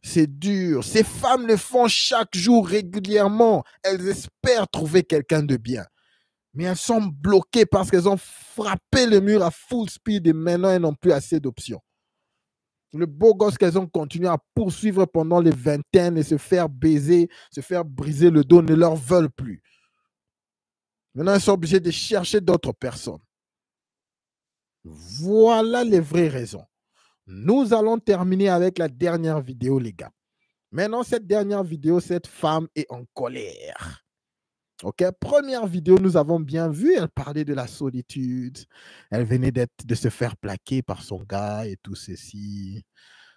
C'est dur. Ces femmes le font chaque jour régulièrement. Elles espèrent trouver quelqu'un de bien. Mais elles sont bloquées parce qu'elles ont frappé le mur à full speed et maintenant elles n'ont plus assez d'options. Le beau gosse qu'elles ont continué à poursuivre pendant les vingtaines et se faire baiser, se faire briser le dos ne leur veulent plus. Maintenant, elles sont obligées de chercher d'autres personnes. Voilà les vraies raisons. Nous allons terminer avec la dernière vidéo, les gars. Maintenant, cette dernière vidéo, cette femme est en colère. OK? Première vidéo, nous avons bien vu, elle parlait de la solitude. Elle venait de se faire plaquer par son gars et tout ceci.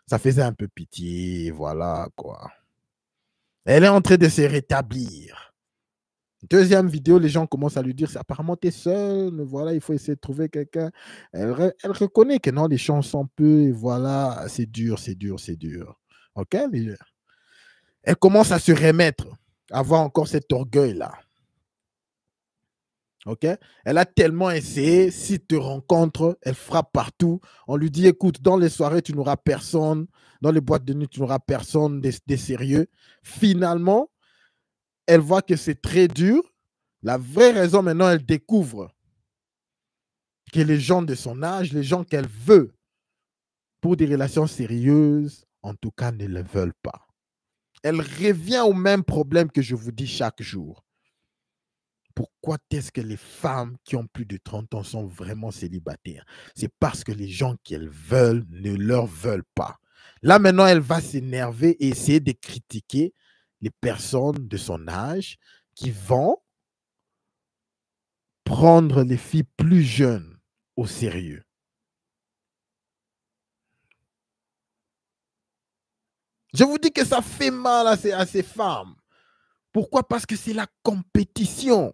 Ça faisait un peu pitié, voilà quoi. Elle est en train de se rétablir. Deuxième vidéo, les gens commencent à lui dire, apparemment, tu es seul, voilà, il faut essayer de trouver quelqu'un. Elle reconnaît que non, les chances sont peu, et voilà, c'est dur, c'est dur, c'est dur. OK? Elle commence à se remettre, à avoir encore cet orgueil-là. OK? Elle a tellement essayé, si tu te rencontres, elle frappe partout. On lui dit, écoute, dans les soirées, tu n'auras personne. Dans les boîtes de nuit, tu n'auras personne de sérieux. Finalement, elle voit que c'est très dur. La vraie raison, maintenant, elle découvre que les gens de son âge, les gens qu'elle veut pour des relations sérieuses, en tout cas, ne le veulent pas. Elle revient au même problème que je vous dis chaque jour. Pourquoi est-ce que les femmes qui ont plus de 30 ans sont vraiment célibataires? C'est parce que les gens qu'elles veulent ne leur veulent pas. Là, maintenant, elle va s'énerver et essayer de critiquer les personnes de son âge qui vont prendre les filles plus jeunes au sérieux. Je vous dis que ça fait mal à ces femmes. Pourquoi? Parce que c'est la compétition.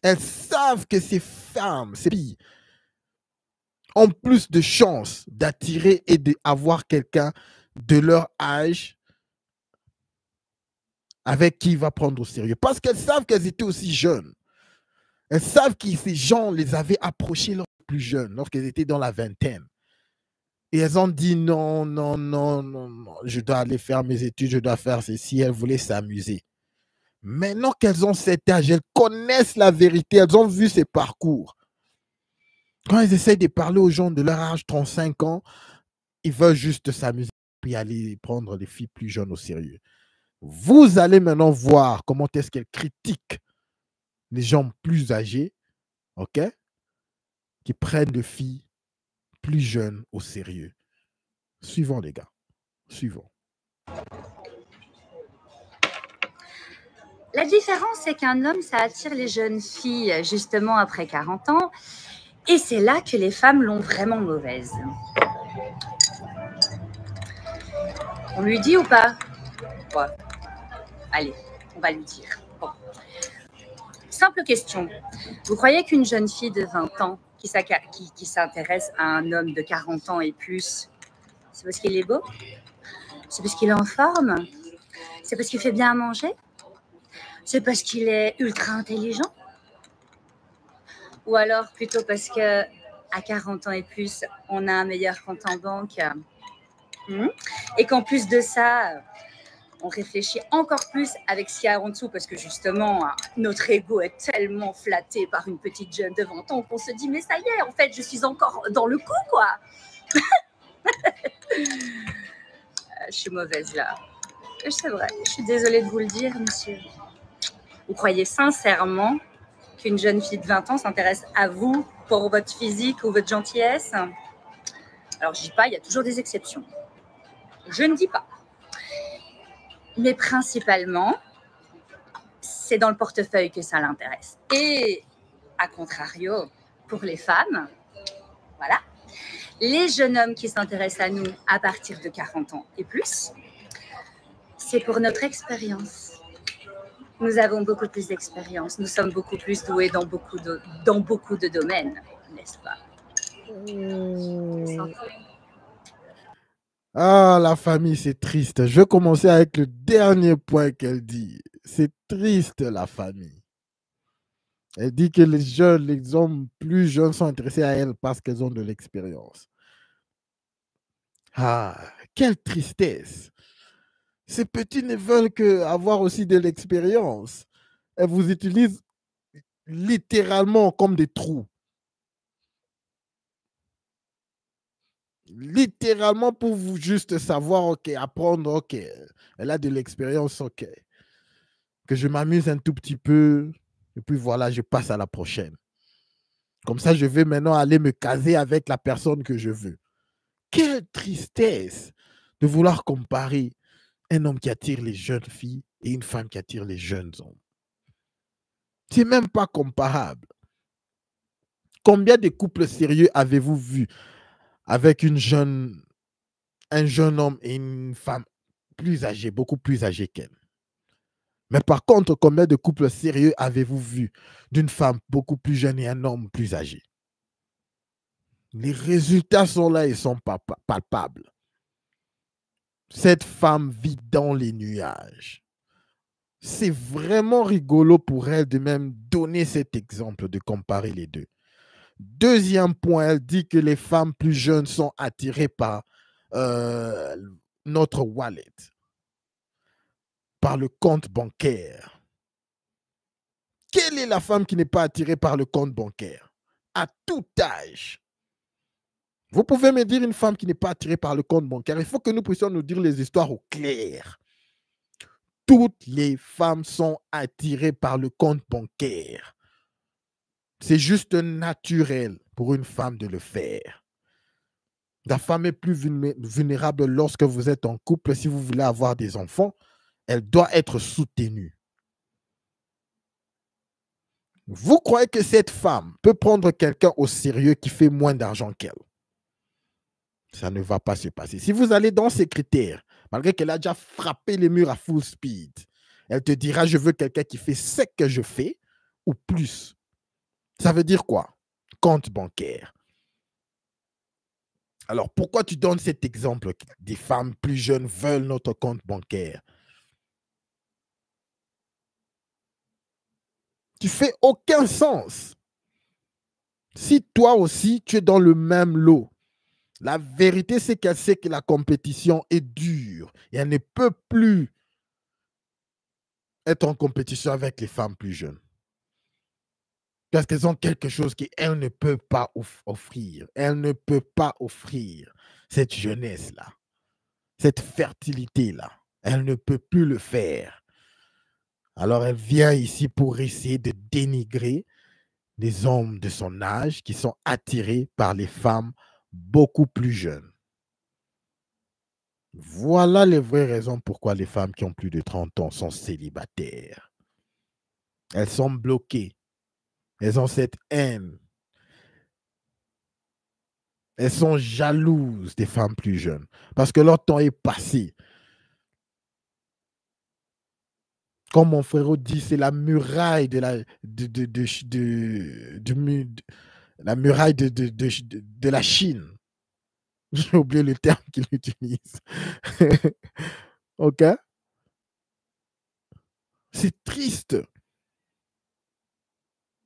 Elles savent que ces femmes, ces filles, ont plus de chances d'attirer et d'avoir quelqu'un de leur âge avec qui il va prendre au sérieux. Parce qu'elles savent qu'elles étaient aussi jeunes. Elles savent que ces gens les avaient approchées lorsqu'elles étaient plus jeunes, lorsqu'elles étaient dans la vingtaine. Et elles ont dit non, non, non, non, non, je dois aller faire mes études, je dois faire ceci. Elles voulaient s'amuser. Maintenant qu'elles ont cet âge, elles connaissent la vérité, elles ont vu ces parcours. Quand elles essayent de parler aux gens de leur âge, 35 ans, ils veulent juste s'amuser puis aller prendre les filles plus jeunes au sérieux. Vous allez maintenant voir comment est-ce qu'elles critiquent les gens plus âgés, OK, qui prennent des filles plus jeunes au sérieux. Suivons, les gars. Suivons. La différence, c'est qu'un homme, ça attire les jeunes filles justement après 40 ans. Et c'est là que les femmes l'ont vraiment mauvaise. On lui dit ou pas? Ouais. Allez, on va lui dire. Bon. Simple question. Vous croyez qu'une jeune fille de 20 ans qui s'intéresse à un homme de 40 ans et plus, c'est parce qu'il est beau? C'est parce qu'il est en forme? C'est parce qu'il fait bien à manger? C'est parce qu'il est ultra intelligent? Ou alors plutôt parce que à 40 ans et plus, on a un meilleur compte en banque et qu'en plus de ça, on réfléchit encore plus avec ce qu'il y a en dessous parce que justement, notre ego est tellement flatté par une petite jeune de 20 ans qu'on se dit mais ça y est, en fait, je suis encore dans le coup, quoi. Je suis mauvaise là. C'est vrai, je suis désolée de vous le dire, monsieur. Vous croyez sincèrement qu'une jeune fille de 20 ans s'intéresse à vous pour votre physique ou votre gentillesse? Alors, je dis pas, il y a toujours des exceptions. Je ne dis pas. Mais principalement, c'est dans le portefeuille que ça l'intéresse. Et, à contrario, pour les femmes, voilà, les jeunes hommes qui s'intéressent à nous à partir de 40 ans et plus, c'est pour notre expérience. Nous avons beaucoup plus d'expérience. Nous sommes beaucoup plus doués dans beaucoup de domaines, n'est-ce pas? Ah, la famille, c'est triste. Je vais commencer avec le dernier point qu'elle dit. C'est triste, la famille. Elle dit que les hommes plus jeunes sont intéressés à elle parce qu'elles ont de l'expérience. Ah, quelle tristesse. Ces petits ne veulent qu'avoir aussi de l'expérience. Elles vous utilisent littéralement comme des trous. Littéralement pour vous juste savoir, ok, apprendre, ok, elle a de l'expérience, ok. Que je m'amuse un tout petit peu, et puis voilà, je passe à la prochaine. Comme ça, je vais maintenant aller me caser avec la personne que je veux. Quelle tristesse de vouloir comparer un homme qui attire les jeunes filles et une femme qui attire les jeunes hommes. C'est même pas comparable. Combien de couples sérieux avez-vous vu avec un jeune homme et une femme plus âgée, beaucoup plus âgée qu'elle? Mais par contre, combien de couples sérieux avez-vous vu d'une femme beaucoup plus jeune et un homme plus âgé? Les résultats sont là et sont palpables. Cette femme vit dans les nuages. C'est vraiment rigolo pour elle de même donner cet exemple, de comparer les deux. Deuxième point, elle dit que les femmes plus jeunes sont attirées par notre wallet, par le compte bancaire. Quelle est la femme qui n'est pas attirée par le compte bancaire? À tout âge. Vous pouvez me dire une femme qui n'est pas attirée par le compte bancaire? Il faut que nous puissions nous dire les histoires au clair. Toutes les femmes sont attirées par le compte bancaire. C'est juste naturel pour une femme de le faire. La femme est plus vulnérable lorsque vous êtes en couple. Si vous voulez avoir des enfants, elle doit être soutenue. Vous croyez que cette femme peut prendre quelqu'un au sérieux qui fait moins d'argent qu'elle? Ça ne va pas se passer. Si vous allez dans ces critères, malgré qu'elle a déjà frappé les murs à full speed, elle te dira, je veux quelqu'un qui fait ce que je fais ou plus. Ça veut dire quoi? Compte bancaire. Alors, pourquoi tu donnes cet exemple? Des femmes plus jeunes veulent notre compte bancaire. Tu fais aucun sens. Si toi aussi, tu es dans le même lot, la vérité, c'est qu'elle sait que la compétition est dure et elle ne peut plus être en compétition avec les femmes plus jeunes. Parce qu'elles ont quelque chose qu'elles ne peuvent pas offrir. Elles ne peuvent pas offrir cette jeunesse-là, cette fertilité-là. Elle ne peut plus le faire. Alors, elle vient ici pour essayer de dénigrer les hommes de son âge qui sont attirés par les femmes beaucoup plus jeunes. Voilà les vraies raisons pourquoi les femmes qui ont plus de 30 ans sont célibataires. Elles sont bloquées. Elles ont cette haine. Elles sont jalouses des femmes plus jeunes parce que leur temps est passé. Comme mon frère dit, c'est la muraille la muraille de la Chine. J'ai oublié le terme qu'il utilise. OK? C'est triste.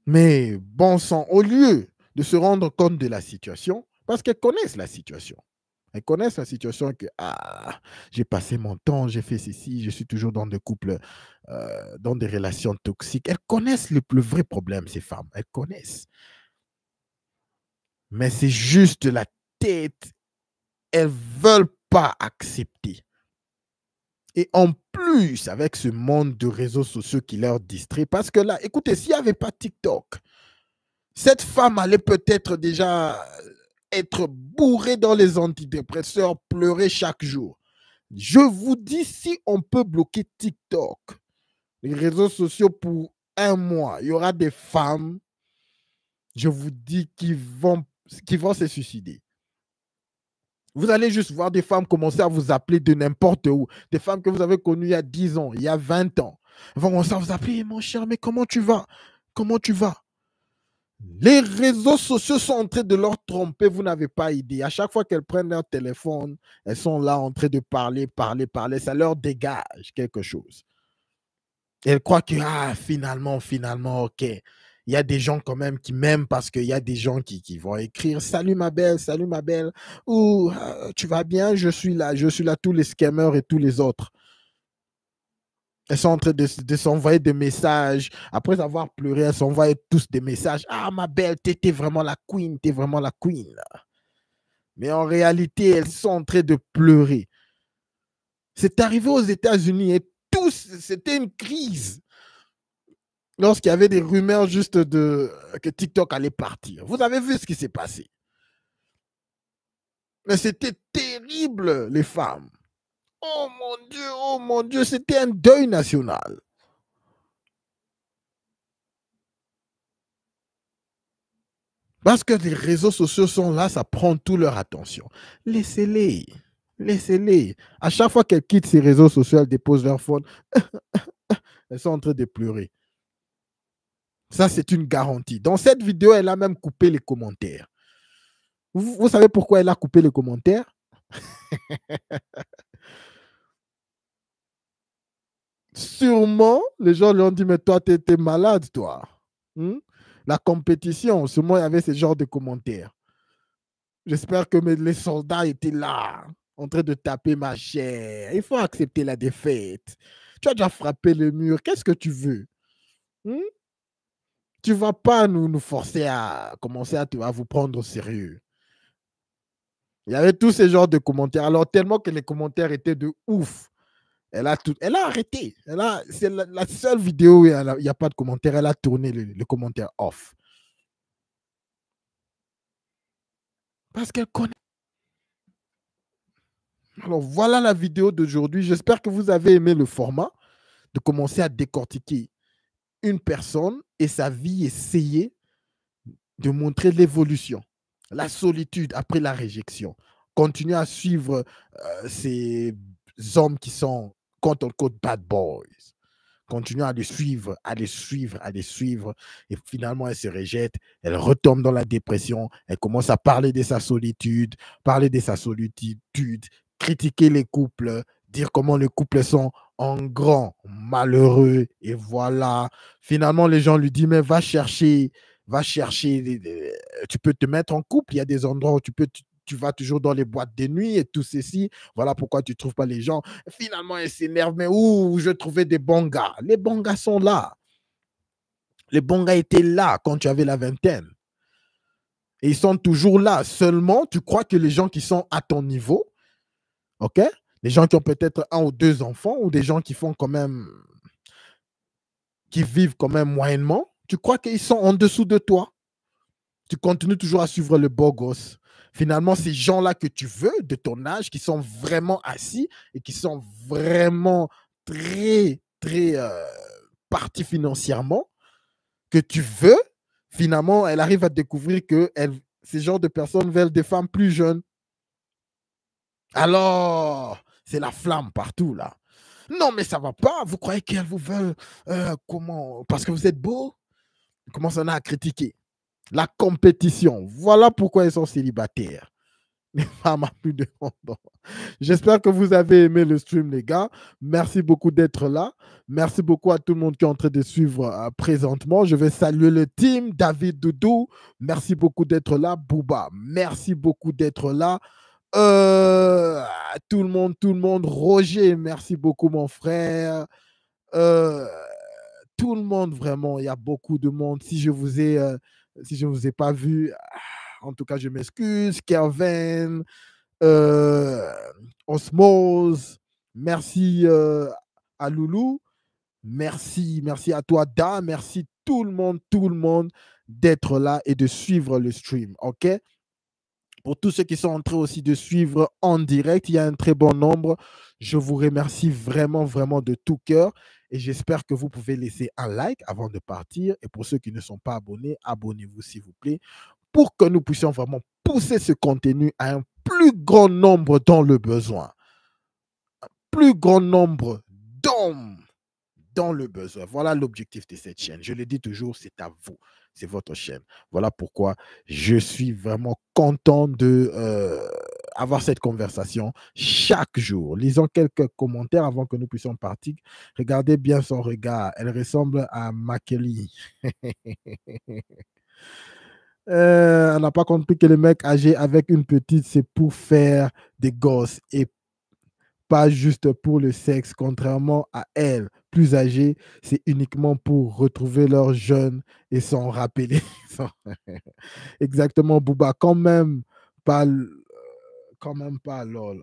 Mais bon sang, au lieu de se rendre compte de la situation, parce qu'elles connaissent la situation. Elles connaissent la situation que j'ai passé mon temps, j'ai fait ceci, je suis toujours dans des couples, dans des relations toxiques. Elles connaissent le vrai problème, ces femmes. Elles connaissent. Mais c'est juste la tête. Elles ne veulent pas accepter. Et en plus, avec ce monde de réseaux sociaux qui leur distrait, parce que là, écoutez, s'il n'y avait pas TikTok, cette femme allait peut-être déjà être bourrée dans les antidépresseurs, pleurer chaque jour. Je vous dis, si on peut bloquer TikTok, les réseaux sociaux pour 1 mois, il y aura des femmes, je vous dis, qui vont se suicider. Vous allez juste voir des femmes commencer à vous appeler de n'importe où. Des femmes que vous avez connues il y a 10 ans, il y a 20 ans. Elles vont commencer à vous appeler, mon cher, mais comment tu vas? Comment tu vas? Les réseaux sociaux sont en train de leur tromper, vous n'avez pas idée. À chaque fois qu'elles prennent leur téléphone, elles sont là en train de parler. Ça leur dégage quelque chose. Et elles croient que, finalement, ok. Il y a des gens quand même qui m'aiment parce qu'il y a des gens qui vont écrire « Salut ma belle, ou tu vas bien, je suis là, tous les scammers et tous les autres. » Elles sont en train de s'envoyer des messages. Après avoir pleuré, elles s'envoient tous des messages. « Ah, ma belle, t'es vraiment la queen, t'es vraiment la queen. » Mais en réalité, elles sont en train de pleurer. C'est arrivé aux États-Unis et c'était une crise. Lorsqu'il y avait des rumeurs juste que TikTok allait partir. Vous avez vu ce qui s'est passé. Mais c'était terrible, les femmes. Oh mon Dieu, c'était un deuil national. Parce que les réseaux sociaux sont là, ça prend toute leur attention. Laissez-les. À chaque fois qu'elles quittent ces réseaux sociaux, elles déposent leur phone. Elles sont en train de pleurer. Ça, c'est une garantie. Dans cette vidéo, elle a même coupé les commentaires. Vous savez pourquoi elle a coupé les commentaires? Sûrement, les gens lui ont dit, mais toi, t'es malade, toi. La compétition, sûrement, il y avait ce genre de commentaires. J'espère que les soldats étaient là, en train de taper ma chair. Il faut accepter la défaite. Tu as déjà frappé le mur. Qu'est-ce que tu veux? Tu ne vas pas nous forcer à commencer à vous prendre au sérieux. Il y avait tous ces genres de commentaires. Alors, tellement que les commentaires étaient de ouf. Elle a arrêté. C'est la seule vidéo où il n'y a pas de commentaires. Elle a tourné le commentaire off. Parce qu'elle connaît. Alors, voilà la vidéo d'aujourd'hui. J'espère que vous avez aimé le format de commencer à décortiquer une personne et sa vie, essayer de montrer l'évolution, la solitude après la réjection. Continuer à suivre ces hommes qui sont quote unquote bad boys. Continuer à les suivre. Et finalement, elle se rejette. Elle retombe dans la dépression. Elle commence à parler de sa solitude, critiquer les couples, dire comment les couples sont en grand malheureux. Et voilà. Finalement, les gens lui disent, mais va chercher, tu peux te mettre en couple. Il y a des endroits où tu vas toujours dans les boîtes de nuit et tout ceci. Voilà pourquoi tu ne trouves pas les gens. Finalement, elle s'énerve, mais je trouvais des bons gars. Les bons gars sont là. Les bons gars étaient là quand tu avais la vingtaine. Et ils sont toujours là. Seulement, tu crois que les gens qui sont à ton niveau, ok, les gens qui ont peut-être 1 ou 2 enfants, ou des gens qui vivent quand même moyennement, tu crois qu'ils sont en dessous de toi. Tu continues toujours à suivre le beau gosse. Finalement, ces gens-là que tu veux, de ton âge, qui sont vraiment assis et qui sont vraiment très, très partis financièrement, que tu veux, finalement, elle arrive à découvrir que ces genres de personnes veulent des femmes plus jeunes. Alors, c'est la flamme partout, là. Non, mais ça ne va pas. Vous croyez qu'elles vous veulent comment? Parce que vous êtes beau? Ils commencent à critiquer. La compétition. Voilà pourquoi ils sont célibataires. Les femmes à plus de 30 ans. J'espère que vous avez aimé le stream, les gars. Merci beaucoup d'être là. Merci beaucoup à tout le monde qui est en train de suivre présentement. Je vais saluer le team. David Doudou, merci beaucoup d'être là. Booba, merci beaucoup d'être là. Tout le monde. Roger, merci beaucoup, mon frère. Tout le monde, vraiment, il y a beaucoup de monde. Si je vous ai pas vu, en tout cas, je m'excuse. Kervin, Osmose, merci à Loulou, merci à toi, Da, merci tout le monde d'être là et de suivre le stream, ok? Pour tous ceux qui sont en train aussi de suivre en direct, il y a un très bon nombre. Je vous remercie vraiment de tout cœur et j'espère que vous pouvez laisser un like avant de partir. Et pour ceux qui ne sont pas abonnés, abonnez-vous s'il vous plaît pour que nous puissions vraiment pousser ce contenu à un plus grand nombre dans le besoin. Un plus grand nombre d'hommes dans le besoin. Voilà l'objectif de cette chaîne. Je le dis toujours, c'est à vous. C'est votre chaîne. Voilà pourquoi je suis vraiment content de avoir cette conversation chaque jour. Lisons quelques commentaires avant que nous puissions partir. Regardez bien son regard. Elle ressemble à Makeli. On n'a pas compris que les mecs âgés avec une petite, c'est pour faire des gosses et pas juste pour le sexe, contrairement à elle, plus âgée, c'est uniquement pour retrouver leur jeune et s'en rappeler. Exactement, Booba, quand même pas, lol.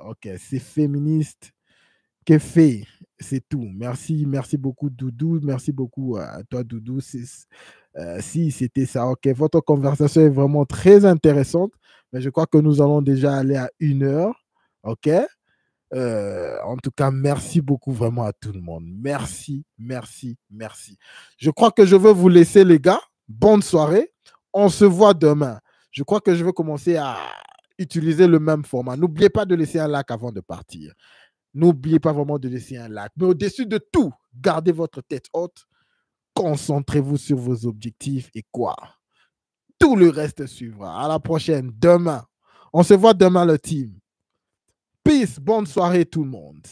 Ok, c'est féministe, que fait, c'est tout. Merci beaucoup, Doudou. Merci beaucoup à toi, Doudou. Si c'était ça, ok. Votre conversation est vraiment très intéressante, mais je crois que nous allons déjà aller à 1 heure, ok. En tout cas, merci beaucoup vraiment à tout le monde. Merci. Je crois que je veux vous laisser, les gars. Bonne soirée. On se voit demain. Je crois que je vais commencer à utiliser le même format. N'oubliez pas de laisser un like avant de partir. N'oubliez pas vraiment de laisser un like. Mais au-dessus de tout, gardez votre tête haute. Concentrez-vous sur vos objectifs et quoi. Tout le reste suivra. À la prochaine. Demain. On se voit demain, le team. Peace, bonne soirée tout le monde.